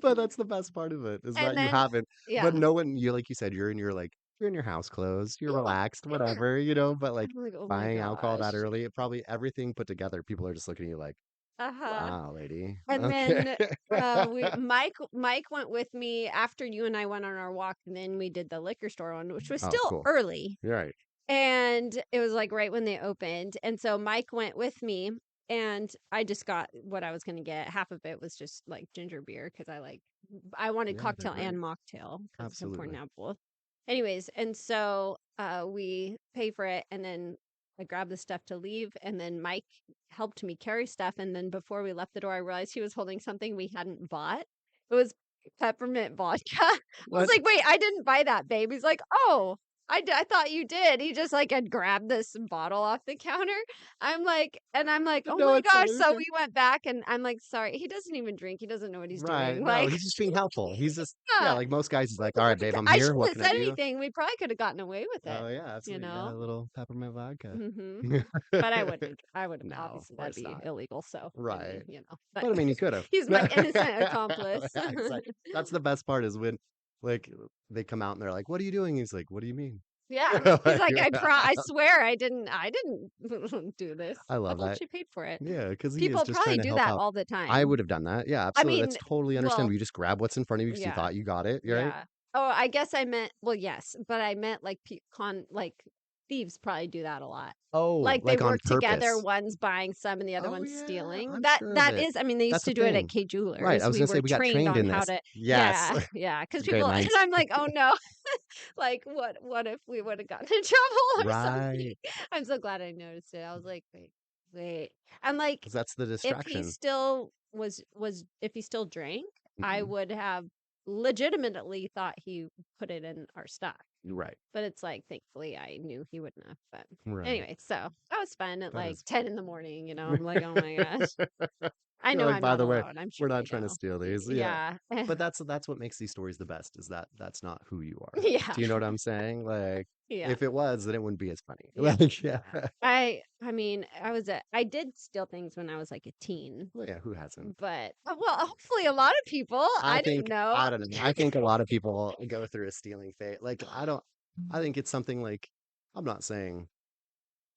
But that's the best part of it is And that you then haven't. But yeah. no one, you like you said, you're in your house clothes, you're relaxed, Yeah. whatever. But like I'm like, "Oh my buying alcohol that gosh." early, it probably everything put together, people are just looking at you like, Uh-huh. wow, lady. And Okay. then we Mike went with me after you and I went on our walk, and then we did the liquor store one, which was Oh, still cool. early. You're right. And it was like right when they opened. And so Mike went with me and I just got what I was gonna get. Half of it was just like ginger beer because I wanted Yeah, they're cocktail and great. mocktail because it's important Absolutely. to have both. Anyways, and so we pay for it, and then I grabbed the stuff to leave, and then Mike helped me carry stuff, and then before we left the door, I realized he was holding something we hadn't bought. It was peppermint vodka. I was What? like, "Wait, I didn't buy that, babe." He's like, "Oh, I thought you did." He just like had grabbed this bottle off the counter. I'm like, "Oh No my gosh." So explanation. we went back and I'm like, "Sorry." He doesn't even drink. He doesn't know what he's Right. doing. No, Like, he's just being helpful. He's just, yeah, yeah. like most guys, he's like, all right, babe, Like, I'm I here. shouldn't What have can I said do? anything. We probably could have gotten away with it, Oh, yeah, you absolutely. Yeah, know? a little peppermint vodka. Mhm. But I wouldn't. I would have No, of obviously that'd course be not. illegal. So I mean, Right. but But I mean, you could have. he's my innocent Yeah, accomplice. exactly. That's the best part is when, like, they come out and they're like, "What are you doing?" He's like, "What do you mean?" Yeah. He's Like, like, I swear I didn't do this. I I love thought that. you paid for it. Yeah, because he is People just trying probably to do help that out. all the I time. would have done that. Yeah, I absolutely. That's mean, totally understandable. well, You just grab what's in front of you because you yeah. thought you got it, right? Yeah. Oh, I guess I meant, well, yes, but I meant like like thieves probably do that a lot. Oh, Like they like on work together, purpose. one's buying some and the other Oh, one's yeah, stealing. I'm That sure of that it. is, I mean, they used That's a to do it at thing. K Right, I Jewelers. was We gonna say were we got trained trained on in how this. to, Yes. yeah, yeah. Because It's great people, and minds. I'm like, oh no, like what if we would have gotten in trouble or something? Right. I'm so glad I noticed it. I was like, wait. I'm like, 'Cause that's the if he distraction. still if he still drank, I Mhm. would have legitimately thought he put it in our stock. Right, But it's like, thankfully, I knew he wouldn't have. But right. anyway, so that was fun at That like is 10 in the morning. I'm like, oh my gosh. I You're know like, I'm "By not the way, alone. I'm sure we're they not trying to know. steal these." Yeah. Yeah. But that's what makes these stories the best is that that's not who you are. Yeah. Do you know what I'm saying? Like, Yeah. if it was, then it wouldn't be as funny. Yeah. Like, yeah. Yeah. I mean, I did steal things when I was like a teen, Well, yeah, who hasn't? but well, hopefully a lot of people. I didn't know. I don't know. I think a lot of people go through a stealing phase. Like, I think it's something like, I'm not saying,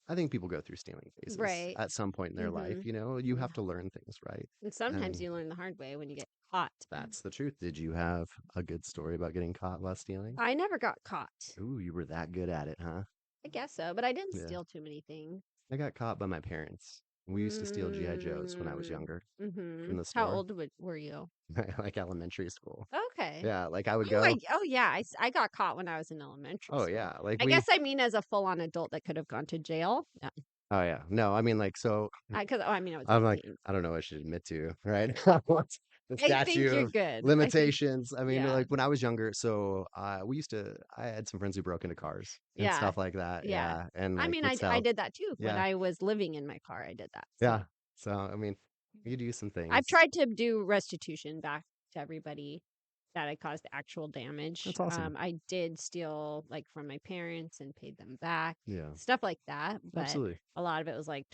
I think people go through stealing phases Right. at some point in their life. Mhm. You Yeah. have to learn things, right? And sometimes And you learn the hard way when you get caught. that's the truth. Did you have a good story about getting caught while stealing? I never got caught. Ooh, you were that good at it, huh? I guess so, but I didn't Yeah. steal too many things. I got caught by my parents. We used to steal GI Joes when I was Mm. younger from Mhm. the How store, old were you? like elementary school. Okay. Yeah, like I would Oh, go. yeah, I got caught when I was in elementary Oh school. yeah, like I we. guess I mean as a full-on adult that could have gone to jail. Yeah. Oh yeah, no, I mean like so. I mean, I was I'm like, 18. I don't know what I should admit to, right? What's the I think statute you're of good. I think limitations? I mean, yeah. like when I was younger, so I had some friends who broke into cars and Yeah. stuff like that. Yeah. Yeah, and I like mean, would I sell. did that too. When Yeah, I was living in my car, I did that. yeah. So So I mean, you do some I've things. tried to do restitution back to everybody that I caused actual damage. That's awesome. I did steal like from my parents and paid them back, Yeah, stuff like that. But absolutely. a lot of it was like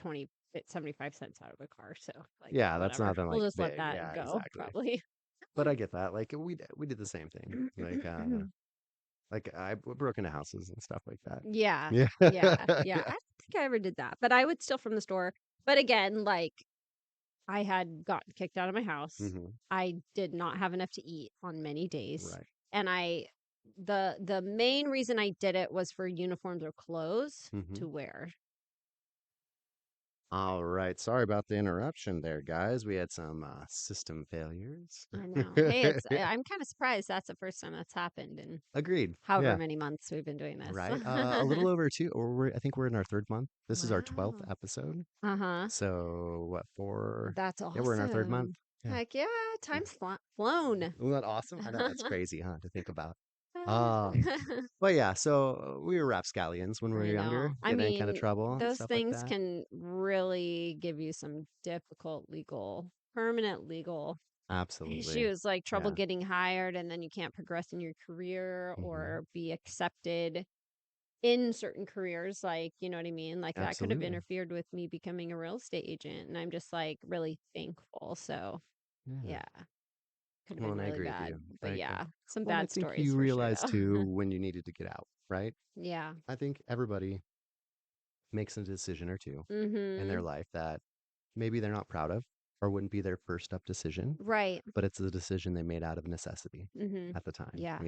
75 cents out of a car. So like Yeah, that's whatever. nothing We'll like just let big. that Yeah, go, exactly. probably. But I get that. Like we did the same thing. Like I broke into houses and stuff like that. Yeah. Yeah. Yeah. Yeah. I Yeah. don't think I ever did that. But I would steal from the store. But again, like I had gotten kicked out of my house. Hmm. I did not have enough to eat on many days. Right. And the main reason I did it was for uniforms or clothes Hmm. to wear. All right. Sorry about the interruption there, guys. We had some system failures. I know. Hey, I'm kind of surprised that's the first time that's happened in Agreed. however Yeah. many months we've been doing this. Right. A little over two, or I think we're in our third month. This is our 12th Wow. episode. Uh-huh. So what, four? That's Yeah, we're in our third month. awesome. Yeah. Heck yeah, time's flown. Isn't that awesome? I know. It's crazy, huh, to think about. Um, but yeah, so we were rapscallions when we were I younger, know. I getting in kind of mean, trouble and those stuff like things that. can really give you some difficult permanent legal Absolutely. issues, like trouble Yeah. getting hired, and then you can't progress in your career Hmm. or be accepted in certain careers. Like, you know what I mean? Like that could have Absolutely. interfered with me becoming a real estate agent. And I'm just like really thankful. So, Yeah. yeah, could have Well, been and I really agree with bad. you. But Like, yeah, some well, and I bad think stories you for sure, realized too though. when you needed to get out, right? Yeah. I think everybody makes a decision or two in their Mm-hmm. life that maybe they're not proud of, or wouldn't be their first up decision, Right. but it's a decision they made out of necessity Mhm. at the time, Yeah.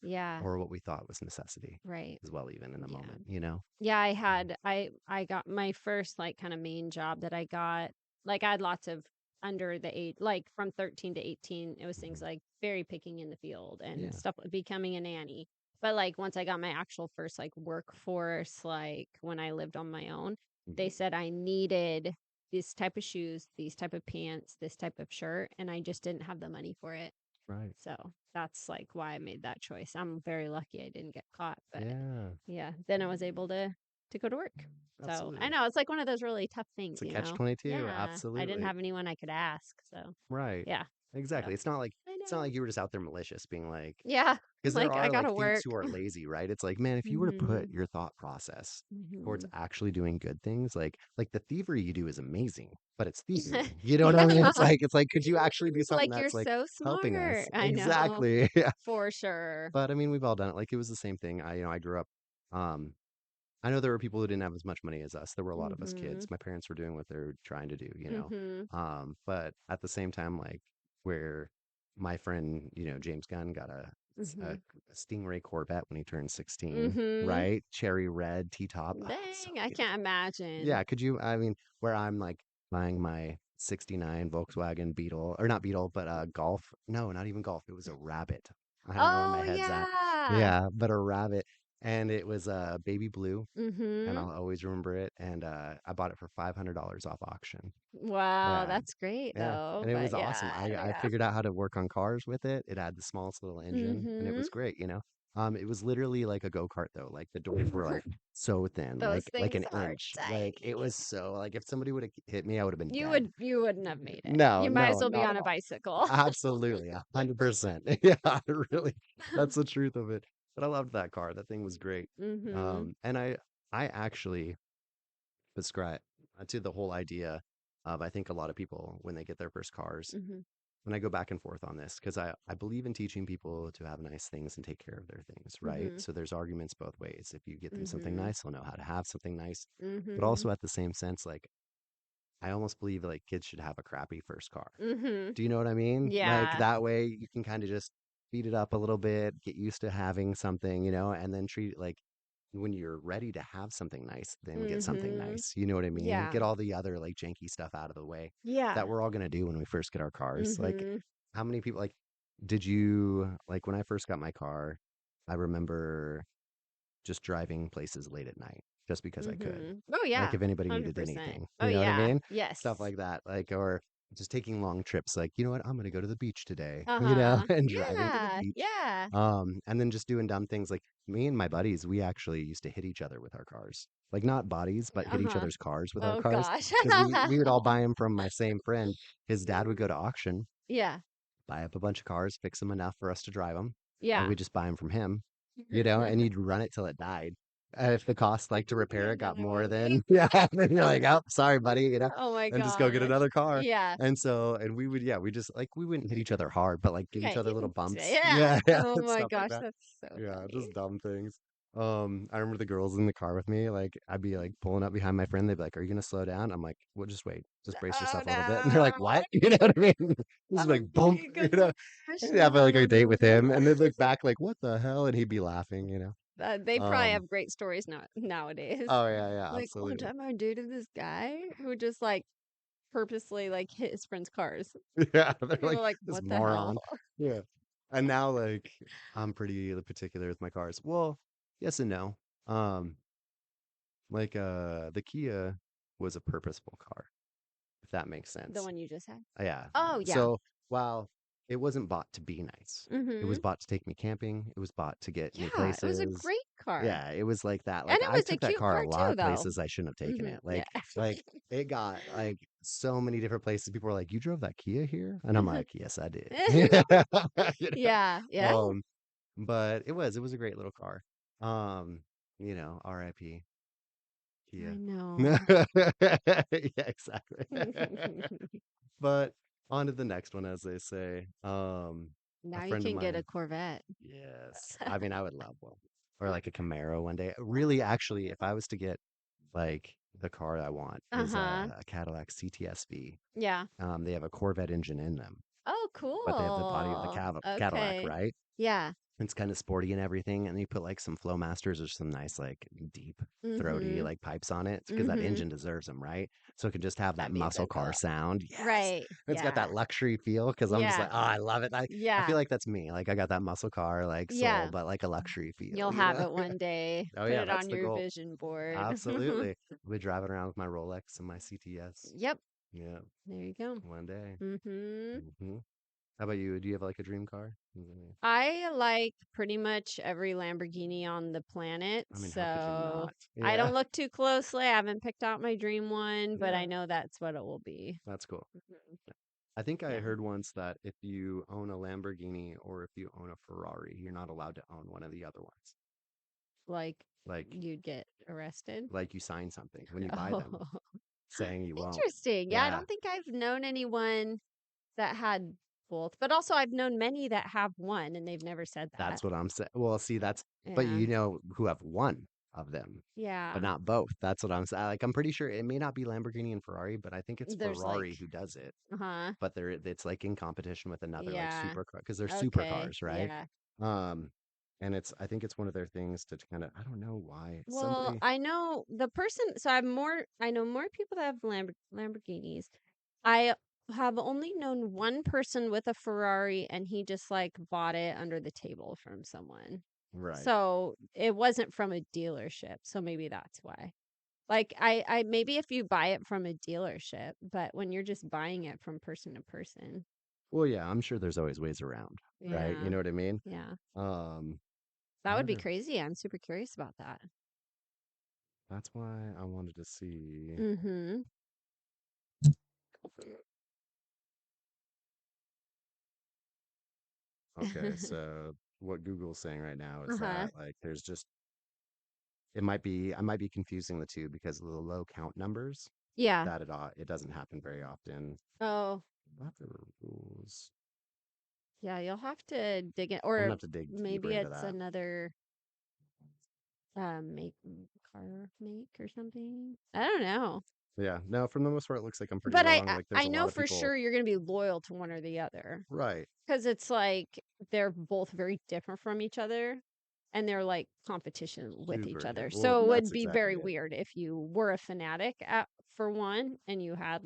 Yeah. or what we thought was necessity Right. as well, even in the Yeah. moment, you know? Yeah, I got my first like kind of main job that I got. Like I had lots of under the age, like from 13 to 18, it was things Mhm. like very picking in the field and Yeah. stuff, becoming a nanny. But like once I got my actual first like workforce, like when I lived on my own, they Mhm. said I needed this type of shoes, these type of pants, this type of shirt, and I just didn't have the money for it. Right. So that's like why I made that choice. I'm very lucky I didn't get caught, but Yeah. yeah, then I was able to go to work. So I Absolutely. know it's like one of those really tough things, It's a catch 22. Yeah, I didn't Absolutely. have anyone I could ask. So Right. yeah, so Exactly. I It's not know. like you were just out there malicious being like, Yeah, because there like I are like gotta thieves work. who are lazy, right? It's like, man, if you were to put Mhm. your thought process towards Mhm. actually doing good things, like the thievery you do is amazing, but it's thievery. You know what I mean? Yeah, It's like, could you actually do something like you're that's like so helping smart. us? I know Exactly. Yeah. for sure. But I mean, we've all done it. Like it was the same thing. I grew up, um, I know there were people who didn't have as much money as us. There were a lot of us kids. Mhm. My parents were doing what they're trying to do, you know. Mhm. But at the same time, like where my friend, James Gunn got a Mhm. Stingray Corvette when he turned 16, Mhm. right? Cherry red T-top. Oh, so Dang, I can't beautiful. imagine. Yeah, could you, I mean, where I'm like buying my 69 Volkswagen Beetle, or not Beetle, but Golf. No, not even Golf. It was a Rabbit. I don't know where my Oh head's at. yeah. Yeah, but a Rabbit. And it was baby blue, and Mhm. I'll always remember it. And I bought it for $500 off auction. Wow, Yeah, that's great yeah, though. and it was But awesome. yeah, I yeah. figured out how to work on cars with it. It had the smallest little engine, and it Mhm. was great. It was literally like a go-kart though. Like the doors were like so thin, Those like things an are inch. Like it tiny. was so like if somebody would have hit me, I would have been You dead. wouldn't have made it. No, You might as no, well be not on at a all. bicycle. Absolutely, 100%. Yeah, really, that's the truth of it. But I loved that car. That thing was great. Mhm. And I actually subscribe to the whole idea of I think a lot of people when they get their first cars, Mhm. when I go back and forth on this, because I believe in teaching people to have nice things and take care of their things, right? Mhm. So there's arguments both ways. If you get them something Mhm. nice, they'll know how to have something nice. But Mhm. also at the same sense, like I almost believe like kids should have a crappy first car. Mhm. Do you know what I mean? Like Yeah. that way you can kind of just speed it up a little bit, get used to having something, and then treat it like when you're ready to have something nice, then get something Mhm. nice. You know what I mean? Yeah. Get all the other like janky stuff out of the way Yeah. that we're all gonna do when we first get our cars. Like Mhm. how many people like did you like when I first got my car, I remember just driving places late at night just because I could. Mhm. Oh Like yeah. if anybody needed 100%. anything, Oh you know what I yeah. mean? Stuff Yes. like that. Like or just taking long trips, like, you know what, I'm gonna go to the beach today, Uh-huh. and driving to the Yeah. beach. Yeah. And then just doing dumb things like me and my buddies, we actually used to hit each other with our cars. Like not bodies, but hit each Uh-huh. other's cars with our Oh cars gosh. because we would all buy them from my same friend. His dad would go to auction, Yeah. buy up a bunch of cars, fix them enough for us to drive them, and Yeah. we just buy them from him, and you'd run it till it died. If the cost like to Give me repair it got another more one. than yeah, then you're like, oh, sorry, buddy, Oh my and just go get gosh. another car. Yeah. And we would, yeah, we just like we wouldn't hit each other hard, but like give each Okay. other little bumps. Yeah. Yeah, yeah, Oh and my stuff like gosh, that. that's so Yeah, funny. just dumb things. I remember the girls in the car with me, like I'd be like pulling up behind my friend, they'd be like, "Are you gonna slow down?" I'm like, "Well, just wait, just brace Oh yourself a little bit." And they're like, no. "What?" You know what I mean? Just Oh like bump, my you gosh. know. And Especially have when like a they're date with little. him, and they'd look back like, "What the hell?" And he'd be laughing. They probably Um, have great stories nowadays. oh yeah, yeah, Like one absolutely. time I dated this guy who just like purposely like hit his friends' cars. Yeah, they're People like were like, this "What the hell?" moron. Yeah. And now like I'm pretty particular with my cars. Well, yes and no. Um, like the Kia was a purposeful car, if that makes The sense. one you just had? Yeah. Oh yeah. So while it wasn't bought to be nice, it was Mhm. bought to take me camping. It was bought to get me Yeah, it was a places. great car. Yeah, it was like that. And Like it I was a took that cute car car a lot too of though. places I shouldn't have taken Mhm. it. Yeah. Like it got like so many different places. People were like, "You drove that Kia here?" And I'm like, "Yes, I did." You know? Yeah, yeah. But it was a great little car. Um, R.I.P. I Kia. know. Yeah, exactly. But on to the next one, as they say. A Now you friend of can get a mine. Corvette. Yes. I mean, I would love one. Or like a Camaro one day. Really, actually, if I was to get like the car I want is Uh-huh. a Cadillac CTS-V. Yeah. They have a Corvette engine in them, Oh, but they have the body of the cool. Cadillac, Okay. right? Yeah. It's kind of sporty and everything, and you put like some Flowmasters or some nice like deep throaty Mhm. like pipes on it because that Mhm. engine deserves them, right? So it can just have that That'd be muscle so car cool. sound. Yes, Right. it's got that Yeah. luxury feel because I'm just like, Yeah. oh, I love it. I feel Yeah. like that's me. Like I got that muscle car like soul, Yeah. but like a luxury feel, You'll you have know? it one day. Oh Put yeah, it that's on the your goal. vision board. Absolutely. I'll be driving around with my Rolex and my CTS. Yep. Yeah, There you go. one day. Mhm. How about you? Do you have like a dream car? Mhm. I like pretty much every Lamborghini on the planet, I mean, how could you so not? I Yeah, don't look too closely. I haven't picked out my dream one, but I yeah, know that's what it will be. that's cool. Mhm. I think I Yeah. heard once that if you own a Lamborghini or if you own a Ferrari, you're not allowed to own one of the other ones. Like Like, you'd get arrested. like you sign something when you buy them Oh, saying you won't. interesting. Yeah, I Yeah, don't think I've known anyone that had both, but also I've known many that have one and they've never said that. that's what I'm saying. Well, see, but Yeah. you know who have one of them, but Yeah. not both. That's what I'm saying. Like, I'm pretty sure it may not be Lamborghini and Ferrari, but I think it's There's Ferrari like, who does it. uh-huh. But it's like in competition with another like Yeah. supercar because they're Okay. supercars, right? Yeah. Um, and I think it's one of their things to kind of, I don't know why Well, somebody, I know the person, so I know more people that have Lamborghinis. I have only known one person with a Ferrari and he just like bought it under the table from someone. right? So it wasn't from a dealership. So maybe that's why. Like I maybe if you buy it from a dealership, but when you're just buying it from person to person. Well, yeah, I'm sure there's always ways around, right? You Yeah. know what I mean? Yeah. Um, That I would be wonder. crazy. I'm super curious about that. That's why I wanted to see. Mhm. Okay, so what Google's saying right now is Uh-huh. that like there's just I might be confusing the two because of the low count numbers Yeah. that it doesn't happen very often. Oh, What the rules? yeah, you'll have to dig it, I'm gonna or have to dig deeper maybe into it's that. another make car make or something. I don't know. Yeah, no, from the most part, it looks like I'm pretty But wrong. Like there's I a know lot of for people, sure you're going to be loyal to one or the other right? because it's like they're both very different from each other and they're like competition with each Super. other. Well, So it that's would be exactly very it. weird if you were a fanatic for one and you had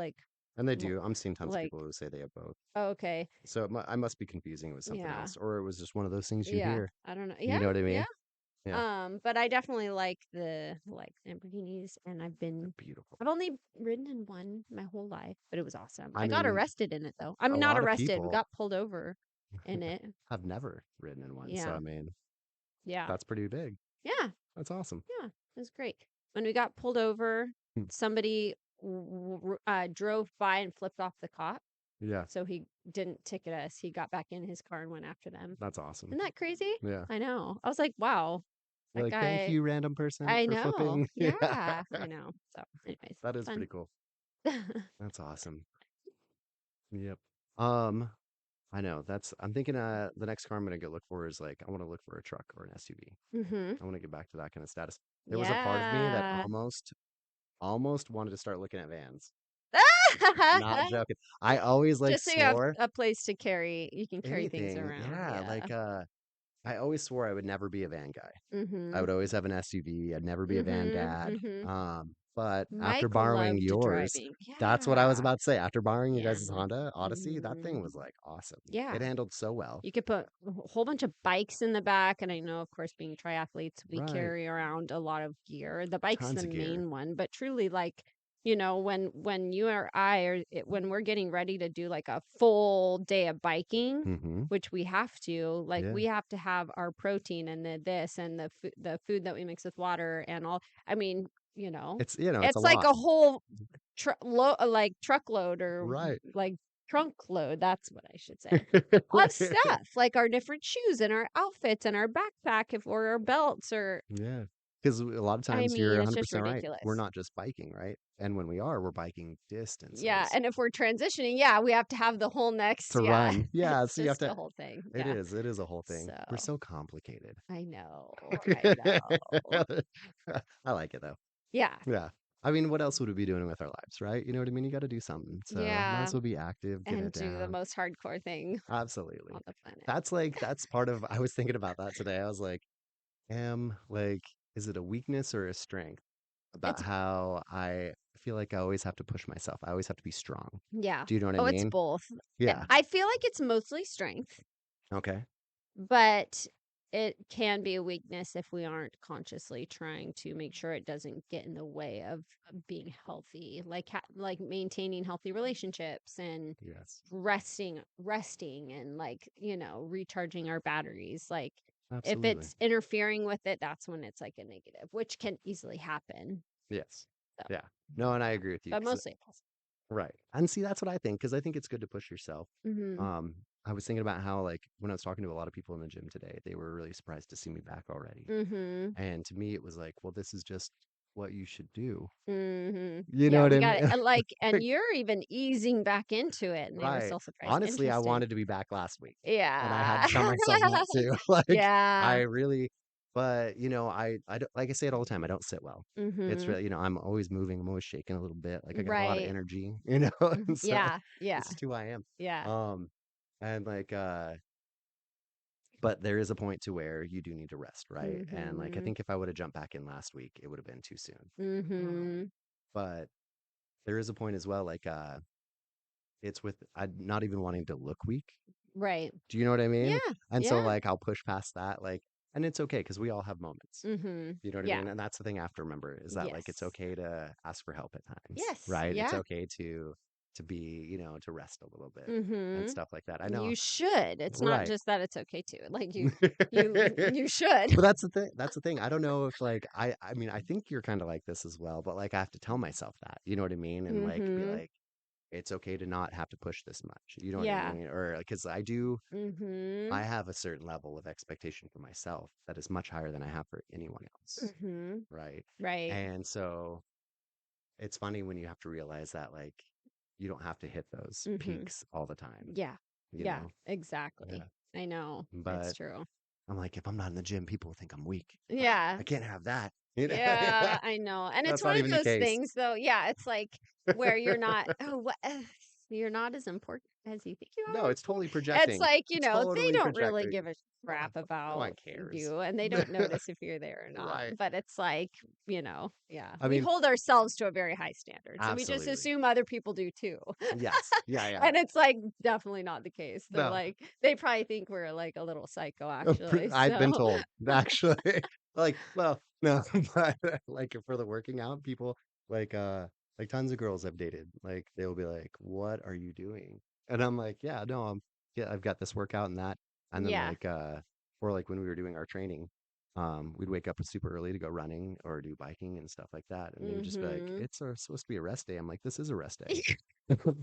And they mo- do. I'm seeing tons of like people who say they have both. oh, okay, So I must be confusing it with something yeah. else, or it was just one of those things you Yeah, hear. I don't know. You Yeah, know what I yeah. mean? Yeah, But I definitely like the Lamborghinis, and they're beautiful. I've only ridden in one my whole life, but it was awesome. I I got mean, arrested in it though. a I'm not lot of arrested. We people got pulled over in it. have never ridden in one. So Yeah, I mean, yeah, that's pretty big. yeah, That's awesome. yeah. It was great. When we got pulled over, Hmm. somebody drove by and flipped off the cop, Yeah, so he didn't ticket us. He got back in his car and went after them. that's awesome. Isn't that crazy? Yeah. I know. I was like, wow, You're that like, thank guy. you, random person, I for know. flipping. Yeah, Yeah, I know. So, anyways, that is fun. pretty cool. That's awesome. Yep. Um, I know. I'm thinking the next car I'm gonna go look for is like I want to look for a truck or an SUV. Mhm. I want to get back to that kind of status. There was a part of me that Yeah. almost wanted to start looking at vans. Not joking. I always like Just so you have swore a place to carry you can carry things anything. around, Yeah, yeah. like I always swore I would never be a van guy. I Mhm. would always have an SUV. I'd never be a van Mhm, dad. mhm. But after Mike borrowing loved yours, driving. that's what I was Yeah. about to say. After borrowing your Yeah. guys' Honda Odyssey, that thing Mhm. was like awesome. It Yeah. handled so well. You could put a whole bunch of bikes in the back, and I know, of course, being triathletes, we Right. carry around a lot of gear. The bike's the Tons of gear. main one, but truly, like, when you or when we're getting ready to do like a full day of biking, Mm-hmm. which we have to, like, Yeah. we have to have our protein and this and the food that we mix with water and all. I mean, It's a it's like lot. a whole like truckload or Right. like trunk load. That's what I should say of stuff, like our different shoes and our outfits and our backpack if or our belts or Yeah. Because a lot of I times you're mean, it's just 100% right. We're ridiculous. not just biking, right? And when we are, we're biking Yeah, distances and if we're transitioning, yeah, we have to have the whole next to yeah. run. Yeah. It's So you have just to, a whole thing. it Yeah. is. It is a whole thing. So, We're so complicated. I know. I know. I like it though. Yeah. Yeah. I mean, what else would we be doing with our lives, right? You know what I mean? You got to do something. So might Yeah, as well be active, get and it do the down. most hardcore thing Absolutely. on the planet. That's part of, I was thinking about that today. I was like, is it a weakness or a strength about It's how I feel like I always have to push myself? I always have to be strong. yeah. Do you know what I Oh, it's mean? both. Yeah. I feel like it's mostly strength, Okay. but it can be a weakness if we aren't consciously trying to make sure it doesn't get in the way of being healthy, like like maintaining healthy relationships and Yes. resting and like, recharging our batteries. Like if Absolutely. it's interfering with it, that's when it's like a negative, which can easily happen. Yes. So, Yeah. No, and I agree with you. but mostly positive. Right. And see, that's what I think, because I think it's good to push yourself. Mm-hmm. I was thinking about how, like, when I was talking to a lot of people in the gym today, they were really surprised to see me back already. Mm-hmm. And to me, it was like, well, this is just what you should do. Mm-hmm. You know Yeah, what we I got it. mean? And you're even easing back into it, and they were Right. still surprised. Honestly, I Interesting. wanted to be back last week, and I had Yeah. to tell myself that too. Like, I Yeah. really, but I don't, like I say it all the time, I don't sit well. It's Mm-hmm. really, I'm always moving, I'm always shaking a little bit. Like I got a lot of Right. energy, and so Yeah. Yeah. it's just who I am. Yeah. Um, and like, but there is a point to where you do need to rest, right? And like, I Mm-hmm. think if I would have jumped back in last week, it would have been too soon. Mm-hmm. But there is a point as well, like, it's with I not even wanting to look weak. Right. Do you know what I mean? Yeah. And so, Yeah. like, I'll push past that, like, and it's okay because we all have moments. Mm-hmm. You know what I Yeah. mean? And that's the thing I have to remember is that, like, it's Yes. okay to ask for help at times, Yes. right? It's Yeah. okay to be, to rest a little bit and Mm-hmm. stuff like that. I know, You should. It's not right? just that it's okay to. Like you But you should. that's the thing. That's the thing. I don't know if, like, I mean, I think you're kind of like this as well, but like, I have to tell myself that, you know what I mean? And like, be Mm-hmm. like, it's okay to not have to push this much. You know what I Yeah. mean? Or because Mm-hmm. I have a certain level of expectation for myself that is much higher than I have for anyone else, Mm-hmm. right? Right. And so it's funny when you have to realize that, like, you don't have to hit those Mm-hmm. peaks all the time, Yeah. you Yeah. know? Yeah. Exactly. I know. It's But true. I'm like, if I'm not in the gym, people will think I'm weak. Yeah. I can't have that. You know? Yeah, I know. And it's That's one not of even the those case. things though. Yeah, it's like where you're not, oh, what, you're not as important as you think you No, are. it's totally It's projecting. like, It's they totally don't really projecting. give a No, crap no one about cares. you and they don't notice if you're there or not. Right. But it's like, yeah, I we mean, hold ourselves to a very high standard. So we just absolutely. assume other people do too. Yes. Yeah, yeah. And it's like definitely not the case. They're No. like, they probably think we're like a little psycho actually. I've been So, told, actually. Like, well, no, but like for the working out people, like like tons of girls I've dated, like they'll be like, "What are you doing?" And I'm like, "Yeah, no, I've got this workout and that." And then yeah. like or like when we were doing our training, we'd wake up super early to go running or do biking and stuff like that. And they would just be like, Mhm. "It's supposed to be a rest day." I'm like, "This is a rest day."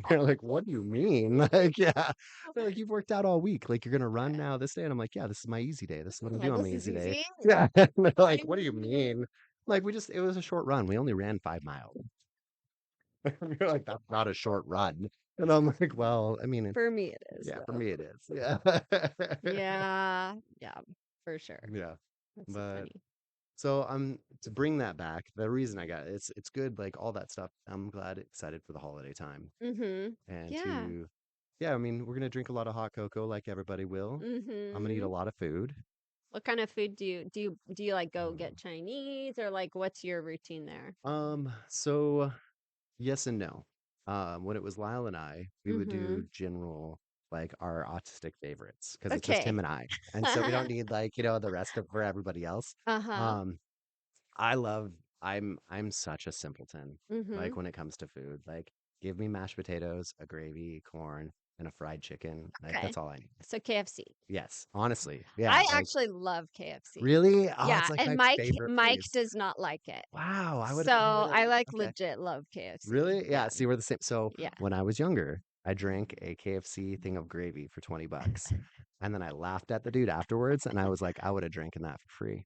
They're like, "What do you mean?" Like, yeah. They're like, "You've worked out all week. Like, you're gonna run now this day?" And I'm like, "Yeah, this is my easy day. This is what I'm Like, doing on my this is easy day." easy. Yeah. And they're like, "What do you mean?" Like, it was a short run. We only ran 5 miles. You're like, "That's not a short run." And I'm like, "Well, I mean, For me, it is yeah, for though. me it is. Yeah. Yeah. Yeah, for sure. Yeah. That's so But funny. so I'm to bring that back. The reason I got it's good, like all that stuff. I'm excited for the holiday time Mhm. and Yeah. to yeah, I mean, we're gonna drink a lot of hot cocoa like everybody will. I'm gonna eat a Mhm. lot of food. What kind of food do you like go get Mm. Chinese or like what's your routine there? So yes and no. When it was Lyle and I, we would do Mhm. general like our autistic favorites because it's just Okay. him and I, and so we don't need like the rest of for everybody else. Uh-huh. Um, I love. I'm such a simpleton. Like Mhm. when it comes to food, like give me mashed potatoes, a gravy, corn, and a fried chicken. Like Okay. that's all I need. So KFC. Yes, honestly, yeah. I Like actually love KFC. really, oh, Yeah, it's like and my Mike favorite Mike place. does not like it. Wow, So I would have. I like Okay. legit love KFC. Really? Yeah, Yeah. see, we're the same. So Yeah. when I was younger, I drank a KFC thing of gravy for $20. And then I laughed at the dude afterwards, and I was like, I would have drinking that for free.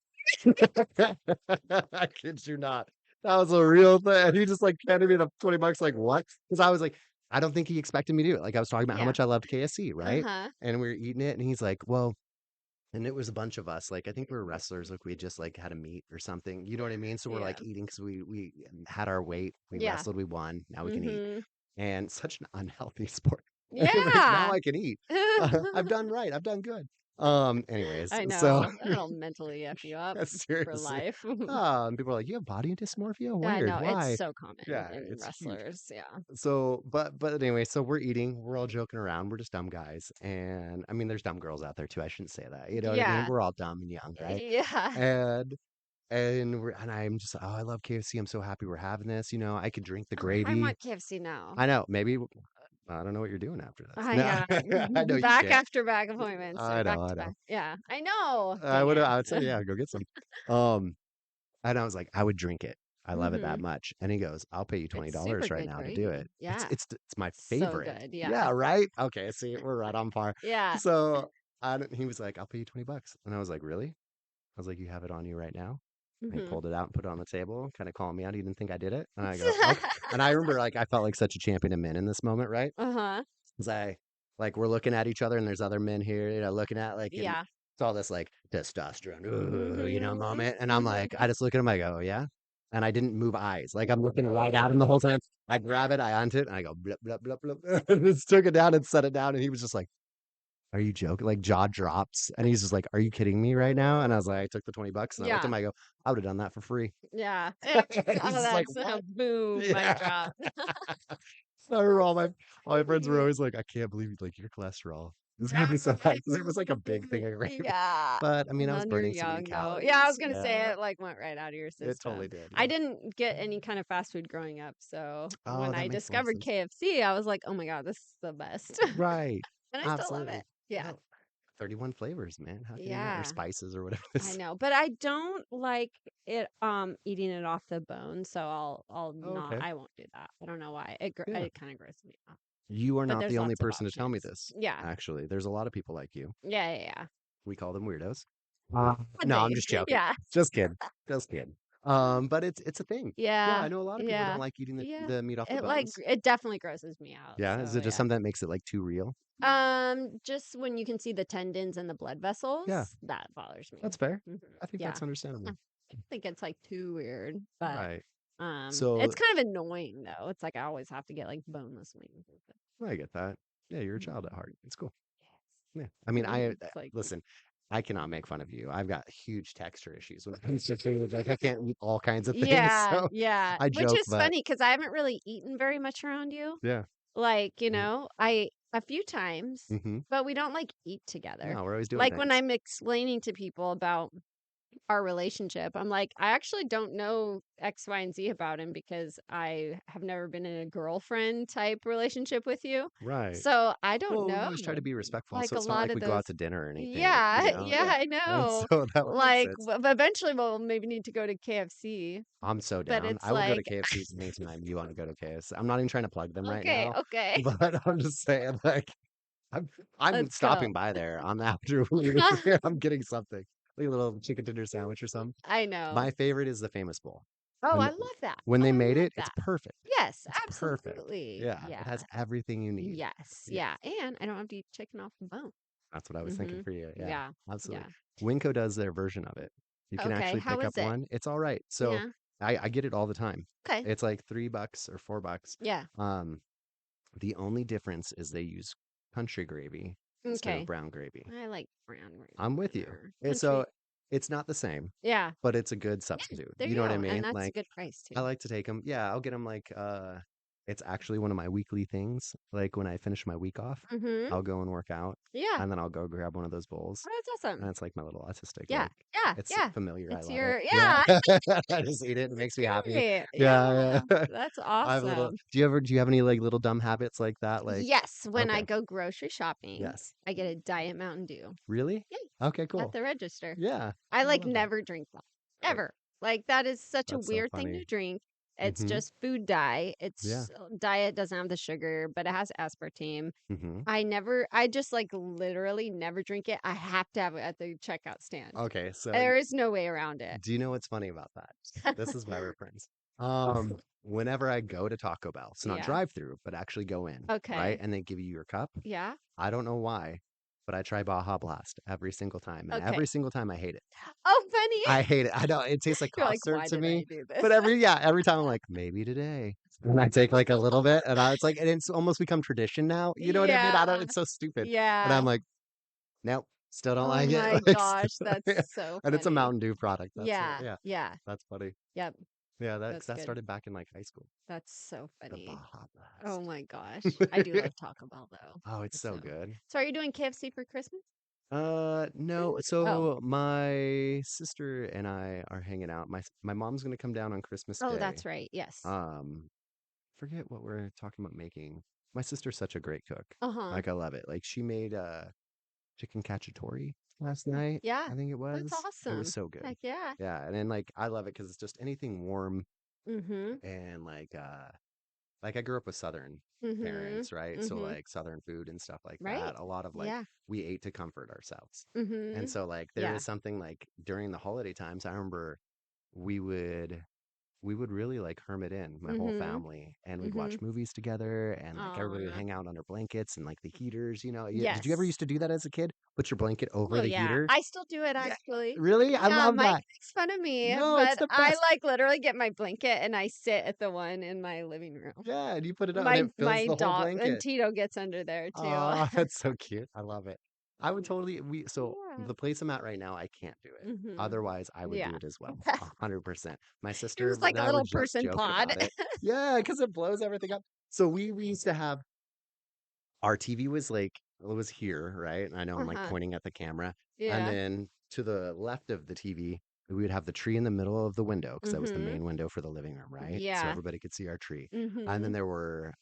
I kid you not. That was a real thing. He just like handed me the $20, like, what? Because I was like, I don't think he expected me to do it. Like I was talking about how Yeah. much I loved KFC, right? Uh-huh. And we were eating it, and he's like, well, and it was a bunch of us. Like I think we were wrestlers. Like we just like had a meet or something. You know what I mean? So we're Yeah. like eating because we had our weight. We Yeah. wrestled. We won. Now we can eat. Mhm. And such an unhealthy sport. Anyways, now Yeah. I can eat. I've done right. I've done good. Anyways, I so know. That'll mentally F you up for seriously. life. And people are like, you have body dysmorphia? I Weird. know, it's Why? so common Yeah, in it's huge. wrestlers, yeah. So, but anyway, so we're eating, we're all joking around, we're just dumb guys. And I mean, there's dumb girls out there too. I shouldn't say that. You know what I mean? Yeah. We're all dumb and young, right? Yeah. And and I'm just, oh, I love KFC. I'm so happy we're having this. You know, I could drink the Oh, I gravy. want KFC now. I know, maybe I don't know what you're doing after this. I No, I know you back can't. after back appointments or I know, back I to know. back. Yeah, I know. I Dang would it. I would say, yeah, go get some. Um, and I was like, I would drink it. I love it that Mhm. much. And he goes, I'll pay you It's super $20 right good now to do it. gravy. Yeah. It's my So favorite. good. Yeah, Yeah. right? Okay, see, we're right on par. Yeah. So he was like, I'll pay you $20. And I was like, really? I was like, you have it on you right now? And he Mhm. pulled it out and put it on the table, kind of calling me out. He didn't think I did it. And I go, okay. And I remember like I felt like such a champion of men in this moment, right? Uh-huh. Because I like we're looking at each other and there's other men here, you know, looking at like and Yeah. it's all this like testosterone, ooh, you know, Mhm. moment. And I'm like, I just look at him, I go, yeah. And I didn't move eyes. Like I'm looking right at him the whole time. I grab it, I unt it, and I go blip, blip, blip, blip. And just took it down and set it down. And he was just like, are you joking? Like jaw drops. And he's just like, are you kidding me right now? And I was like, I took the $20 and I looked at Yeah. him, I go, I would have done that for free. Yeah. And Oh, he's just like, that's a what? boom, mic Yeah. drop. I remember all my friends were Yeah. always like, I can't believe like your cholesterol. It's gonna be so high because it was like a big thing. Yeah. But I mean, I was When you're burning so many young, though. Yeah, I was calories. gonna say Yeah, it like went right out of your it totally system. did. I Yeah. didn't get any kind of fast food growing up, so Oh, when that I makes a lot of discovered sense. KFC, I was like, "Oh my god, this is the best." Right. And I still love it. Absolutely. Yeah. Oh, 31 flavors, man. How can you not? Or Yeah. spices or whatever it I is. know, but I don't like it eating it off the bone, so I'll Oh, not okay. I won't do that. I don't know why. Yeah. It kind of grosses me out. You are But not there's the only lots of person to tell me options. this, Yeah. actually. There's a lot of people like you. Yeah, yeah, yeah. We call them weirdos. Would No, I'm be. just joking. Yeah. Just kidding. Just kidding. But it's a thing. Yeah, I Yeah. know a lot of people don't Yeah. like eating Yeah. the meat off the It like bones. it definitely grosses me out. Yeah, is So it just yeah. something that makes it like too real? Just when you can see the tendons and the blood Yeah, vessels, that bothers me. that's fair. Mhm. I think Yeah. that's understandable. I think it's like too weird, but Right. it's So kind of annoying though. It's like I always have to get like boneless wings and stuff. I get that. Yeah, you're a child at Mhm. heart. It's cool. Yes. Yeah. I mean, It's like listen. I cannot make fun of you. I've got huge texture issues when it comes to food. Like I can't eat all kinds of things. yeah, So yeah. I Which joke, is but funny because I haven't really eaten very much around you. yeah. Like, Mhm. I a few times, Mhm. but we don't like eat together. No, we're always doing Like when things. I'm explaining to people about our relationship, I'm like, I actually don't know X, Y, and Z about him because I have never been in a girlfriend type relationship with you. Right. So I don't Well, we know. always try to be respectful, Like so a it's not lot like of we go those out to dinner or anything, you yeah, know? yeah, Yeah. I And know. so that would make Like, sense. eventually we'll maybe need to go to KFC, I'm so but down. it's I will go to like, KFC's anytime you want to go to KFC. I'm not even trying to plug them right okay, now, okay, but I'm just saying, like, I'm let's go. stopping by there on the after we leave here. I'm getting something, like a little chicken tender sandwich or something. I know. My favorite is the famous bowl. Oh, When I th- love that. when Oh, they I made love it, it's that. perfect. Yes, It's perfect. absolutely. Yeah, it Yeah. has everything you need. Yes. Yeah, Yeah. And I don't have to eat chicken off the bone. that's what I was thinking Mhm. for you. Yeah, Yeah. absolutely. Yeah. Winco does their version of it. You can Okay. actually How pick up is it? one. It's all right. So Yeah. I get it all the time. Okay. It's like $3 or $4. Yeah. Um, the only difference is they use country gravy instead of Okay. brown gravy. I like brown I'm gravy with you. better. And Country. so it's not the same, Yeah. but it's a good Yeah. substitute. There You you know what I go. And mean? that's a Like good price I too. like to take them. Yeah, I'll get them like it's actually one of my weekly things. Like when I finish my week off, Mhm. I'll go and work out Yeah. and then I'll go grab one of those bowls. Oh, that's And awesome. it's like my little autistic Yeah. like Yeah. it's Yeah. familiar. I It's love it. your Yeah. yeah. I just eat it. It makes me happy. Great. Yeah, Yeah. yeah. That's I have a little awesome. do you have any like little dumb habits like that? Like Yes, when I okay. go grocery shopping, Yes. I get a Diet Mountain Dew. Really? Yeah, Okay, at cool. the register. Yeah. I I like love that. never drink that. Right. Ever. Like that is such a That's so weird thing funny. to drink. It's Mhm. just food dye. Yeah. It's diet doesn't have the sugar, but it has aspartame. Mhm. I just like literally never drink it. I have to have it at the checkout stand. Okay, so There is no way around it. do you know what's funny about that? This is why we're friends. Whenever I go to Taco Bell, so not Yeah. drive through, but actually go in, right? Okay. And they give you your cup. Yeah. I don't know why, but I try Baja Blast every single time, and Okay. every single time I hate it. Oh, funny. I hate it. I know it tastes like You're cough like, syrup why to did I me, do but this? every time I'm like, maybe today. And I take like a little bit, and it's like, and it's almost become tradition now. You know what I mean? I don't. Yeah. It's so stupid, and I'm Yeah. like, nope, still don't Oh like it. my Like, gosh, that's so and it's a funny. Mountain Dew product. That's it. Yeah. Yeah, Yeah. that's funny. Yep. Yeah, That's that good. started back in like high school. That's so The funny. Baja Oh Blast. my gosh. I do love Taco Bell though. Oh, it's so So, good. so are you doing KFC for Christmas? No. Oh. So my sister and I are hanging out. My mom's gonna come down on Christmas Oh, Day. that's right. Yes. Um, forget what we're talking about making. My sister's such a great cook. Uh-huh. Like I love it. Like she made chicken cacciatore last night. Yeah. I think it That's was. It was awesome. so good. Heck yeah. Yeah, and then like I love it because it's just anything warm Mm-hmm. and like I grew up with Southern Mm-hmm. parents, right? So Mm-hmm. like Southern food and stuff like Right. that. A lot of like Yeah. we ate to comfort ourselves. And Mm-hmm. so like there Yeah. is something like during the holiday times, I remember we would we would really like hermit in my whole Mm-hmm. family and we'd Mm-hmm. watch movies together and like everybody would Aw. hang out under blankets and like the heaters, you know. Did you ever Yes. used to do that as a kid? Put your blanket over Oh the yeah. heater? I still do it Yeah. actually. Really? I Yeah, love Mike that. makes fun of me, No, it's but the I best. like literally get my blanket and I sit at the one in my living room. Yeah, and you put it on and My it fills my the whole dog and blanket. Tito gets under there too. Oh, that's so cute. I love it. I would totally so Yeah. the place I'm at right now, I can't do it. Mhm. Otherwise, I would do Yeah. it as well. 100%. My You're sister just like and a I were little just person joking pod. about it. Yeah, because it blows everything up. So we used to have our TV was like it was here, right? And I know I'm like Uh-huh. pointing at the camera. And Yeah. then to the left of the TV, we would have the tree in the middle of the window because that was the Mhm. main window for the living room, right? So Yeah. everybody could see our tree. And then Mhm. there were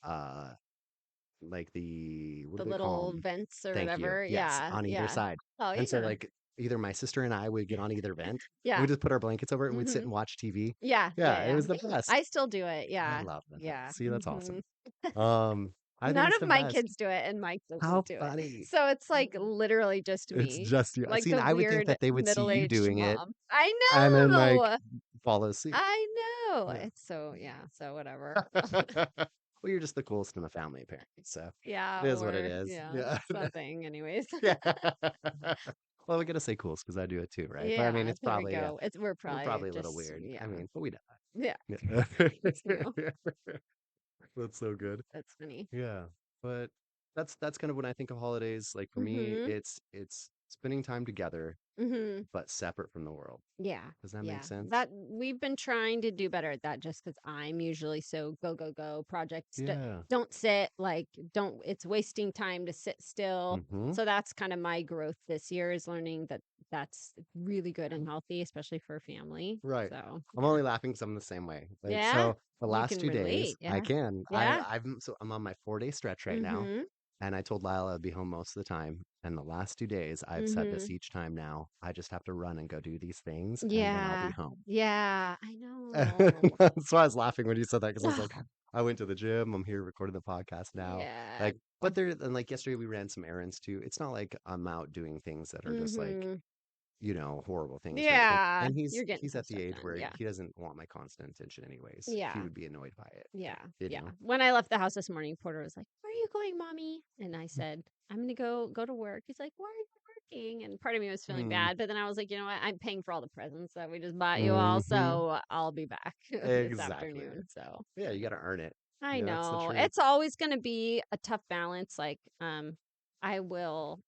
like the what The do they call little them? vents or Thank you. whatever. Yes, Yeah. on either Yeah. side. Oh, And so yeah. like either my sister and I would get on either vent and Yeah. we'd just put our blankets over it and we'd sit Mhm. and watch TV. Yeah. Yeah, Yeah, it yeah. was the best. I still do it. I Yeah. love that. Yeah. See, that's awesome. Mhm. I think None it's of the my best. kids do it, and Mike How doesn't do it. funny. So it's like literally just It's me, just you. like See, and the I would think weird that they would see you middle-aged doing it mom. I and then like know. follow suit. I know. Yeah. It's so yeah, so whatever. Well, you're just the coolest in the family, apparently. So it Yeah, is what it or is. yeah, Yeah. something anyways. Yeah. Well, we gotta say coolest because I do it too, right? But I mean, Yeah, it's there we probably go. It's we're we're probably probably a little just weird. I yeah. mean, but we know Yeah, that. it's new. Yeah. That's so good. That's funny. Yeah. But that's kind of when I think of holidays. Like for me, Mhm. it's spending time together, Mhm. but separate from the world. Yeah. Does that make Yeah. sense? That we've been trying to do better at that just because I'm usually so go, go, go. Projects Yeah. don't sit, like, don't, it's wasting time to sit still. Mm-hmm. So that's kind of my growth this year is learning that that's really good and healthy, especially for a family. Right. So, I'm yeah. only laughing because I'm the same way. Like Yeah. so the You last can 2 days relate. I Yeah. can. Yeah. I'm on my 4 day stretch right now. Mm-hmm. And I told Lila I'd be home most of the time. And the last 2 days, I've said Mm-hmm. this each time now. I just have to run and go do these things, and then I'll be Yeah. home. Yeah. I know. That's why I was laughing when you said that because I was like, I went to the gym. I'm here recording the podcast now. Yeah. Like, but there, and like yesterday we ran some errands too. It's not like I'm out doing things that are just like Mm-hmm. horrible things or anything. Yeah. And You're getting he's some at the stuff age done. where Yeah. he doesn't want my constant attention anyways. He Yeah. would be annoyed by it. Yeah. You Yeah. know? When I left the house this morning, Porter was like, "Where are you going, mommy?" And I said, "I'm gonna go to work." He's like, "Why are you working?" And part of me was feeling Mm, bad, but then I was like, you know what? I'm paying for all the presents that we just bought you all, hmm. so I'll be back this Exactly. afternoon. So Yeah, you got to earn it. I Yeah, that's the know truth. it's always gonna be a tough balance. Like, I will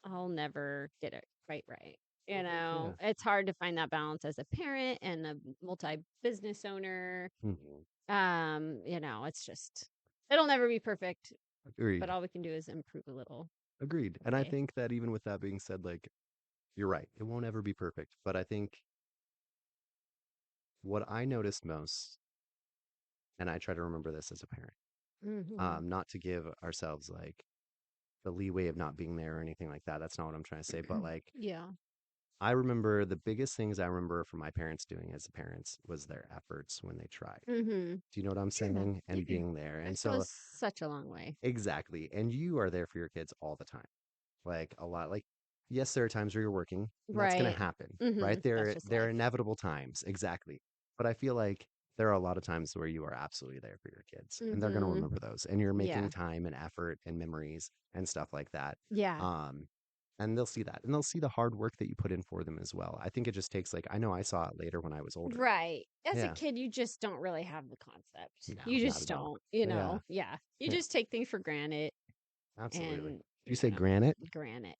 I'll never get it quite right. Yeah. It's hard to find that balance as a parent and a multi-business owner. Mhm. It's just it'll never be perfect, but Agreed. all we can do is improve a little Agreed. a And I day. think that even with that being said, like, you're right. It won't ever be perfect. But I think what I noticed most, and I try to remember this as a parent, Hmm. not to give ourselves like the leeway of not being there or anything like that. That's not what I'm trying to say. But like, Yeah. I remember the biggest things I remember from my parents doing as parents was their efforts when they tried. Hmm. Do you know what I'm Yeah. saying? And being there. And It so, goes such a long way. exactly. And you are there for your kids all the time. Like a lot. Like, yes, there are times where you're working, and that's going to Right. happen, right? That's just There are life. inevitable times, exactly. But I feel like there are a lot of times where you are absolutely there for your kids, and they're going to Hmm. remember those, and you're making Yeah. time and effort and memories and stuff like that. Yeah. Um, And they'll see that. And they'll see the hard work that you put in for them as well. I think it just takes like I know I saw it later when I was older. Right. As a Yeah. kid, you just don't really have the concept. No, You not just at all. don't, Yeah. Yeah. You Yeah. just take things for granted Absolutely. and, Did you say granite? granite.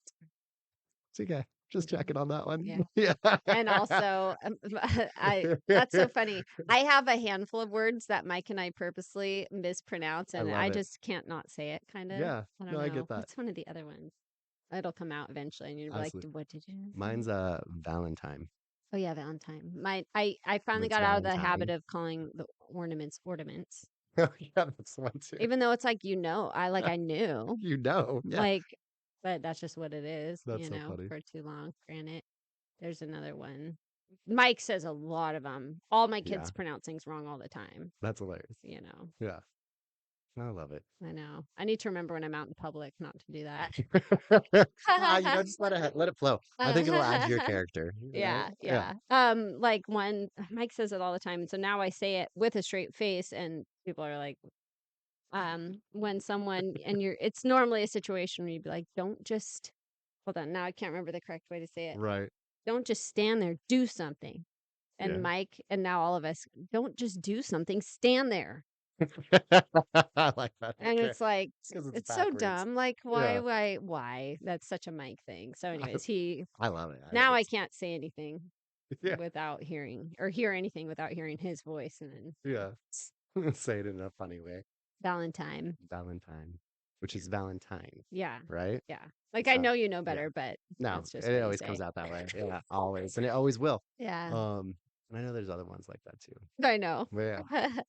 It's okay. Just checking on that one. Yeah. Yeah. And also, that's so funny. I have a handful of words that Mike and I purposely mispronounce, I and love I it. just can't not say it, kind of. Yeah. I don't No, I know. get that. What's one of the other ones? It'll come out eventually, and you'll be like, Absolutely. what did you say? Mine's Valentine. Oh, yeah, Valentine. I finally It's got out of the habit Valentine. of calling the ornaments ornaments. Oh yeah, that's one too. Even though it's like, I knew. You know. Yeah. Like, but that's just what it is, That's so funny. for too long. Granted, there's another one. Mike says a lot of them. All my Yeah. kids pronounce things wrong all the time. That's hilarious. Yeah. I love it. I know. I need to remember when I'm out in public not to do that. Just let it flow. I think it'll add to your character. Yeah, Yeah. yeah. Like when Mike says it all the time, so now I say it with a straight face, and people are like, when someone and it's normally a situation where you'd be like, don't just hold on. Now I can't remember the correct way to say it. Right. Don't just stand there, do something. And Yeah. Mike, and now all of us, don't just do something, stand there. I like that. And Okay. it's like, It's 'cause it's so backwards. dumb. Like, Yeah. why? That's such a Mike thing. So, anyways, I love it. now I can't say anything Yeah. without hearing, or hear anything without hearing his voice. And then Yeah. Say it in a funny way. Valentine. Valentine, which is Valentine, Yeah. right? Yeah. Like, I So, know you know better, but No, that's just it what you always say. comes out that way. Yeah, always, and it always will. Yeah. And I know there's other ones like that too. I know. But yeah.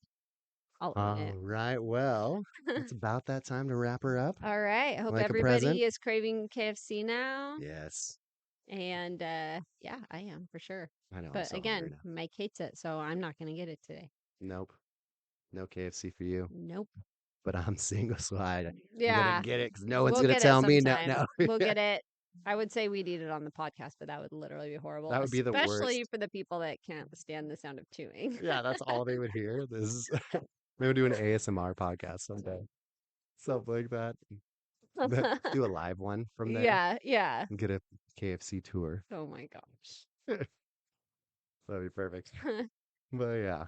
I'll own it. All right. Well, it's about that time to wrap her up. All right. I hope Like a present. everybody is craving KFC now. Yes. And yeah, I am for sure. I know. I'm But so again, hungry now. Mike hates it, so I'm not going to get it today. Nope. No KFC for you. Nope. But I'm single, so I'm Yeah. gonna get it because no one's We'll gonna get it tell me no. sometime. No. We'll get it. I would say we'd eat it on the podcast, but that would literally be horrible. That would be the Especially worst. for the people that can't stand the sound of chewing. Yeah, that's all they would hear. This is maybe do an ASMR podcast someday. Something like that. Do a live one from there. Yeah, yeah. And get a KFC tour. Oh my gosh. That'd be perfect. But yeah,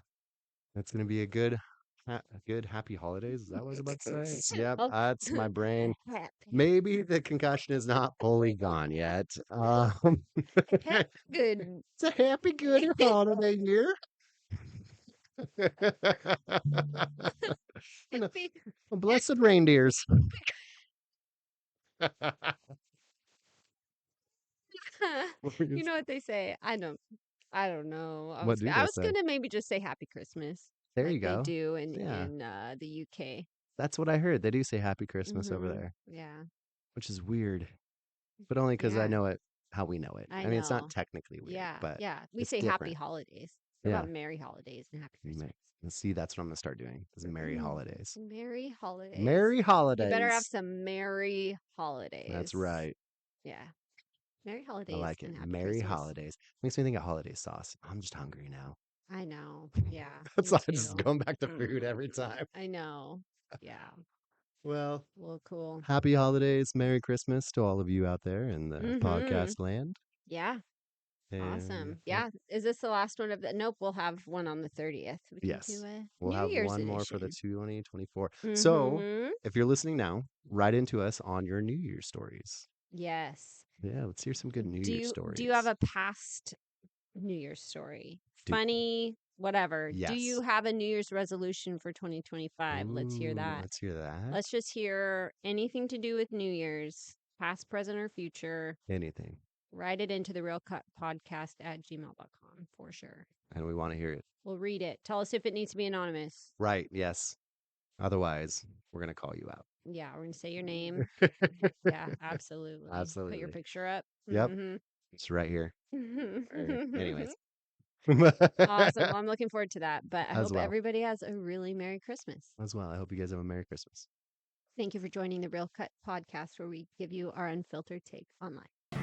that's gonna be a good happy holidays. Is that what I was about to say? Yep, Oh. that's my brain. Happy. Maybe the concussion is not fully gone yet. Good. It's a happy, good holiday year. Happy. Blessed reindeers. You know what they say? I don't know. What do I they was say? gonna maybe just say Happy Christmas. There like you go. They do in Yeah. the UK. That's what I heard. They do say Happy Christmas over Mhm. there, Yeah. which is weird, but only because I Yeah. know it how we know it. I I mean, it's know. not technically weird, Yeah. but Yeah. We it's say Happy different. Holidays. What Yeah. about Merry Holidays and Happy You may- Christmas? Let's see, that's what I'm gonna start doing. Is Merry Holidays. Merry Holidays. Merry You Holidays. better have some Merry Holidays. That's right. Yeah. Merry Holidays. I like it. And Happy Merry Christmas. Holidays. Makes me think of holiday sauce. I'm just hungry now. I know. Yeah. That's me why I'm just too. going back to food every time. I know. Yeah. Well, Cool. happy holidays, Merry Christmas to all of you out there in the Mhm. podcast land. Yeah. And Awesome. Yeah. Is this the last one of the? Nope. We'll have one on the 30th. We can Yes. do a We'll New have Year's one more for the edition. 2024. So Mhm. if you're listening now, write into us on your New Year's stories. Yes. Yeah, let's hear some good New Year's stories. Do you have a past New Year's story? Funny, whatever. Do you Yes. have a New Year's resolution for 2025? Let's hear that. Let's hear that. Let's just hear anything to do with New Year's, past, present, or future. Anything. Write it into the realcutpodcast@gmail.com for sure. And we want to hear it. We'll read it. Tell us if it needs to be anonymous. Right. Yes. Otherwise, we're going to call you out. Yeah, we're going to say your name. Yeah, absolutely. Put Absolutely. your picture up. Yep. Mhm. It's right here. Anyways. Awesome. Well, I'm looking forward to that. But I As hope well. everybody has a really Merry Christmas. As well. I hope you guys have a Merry Christmas. Thank you for joining the Real Cut podcast, where we give you our unfiltered take on life.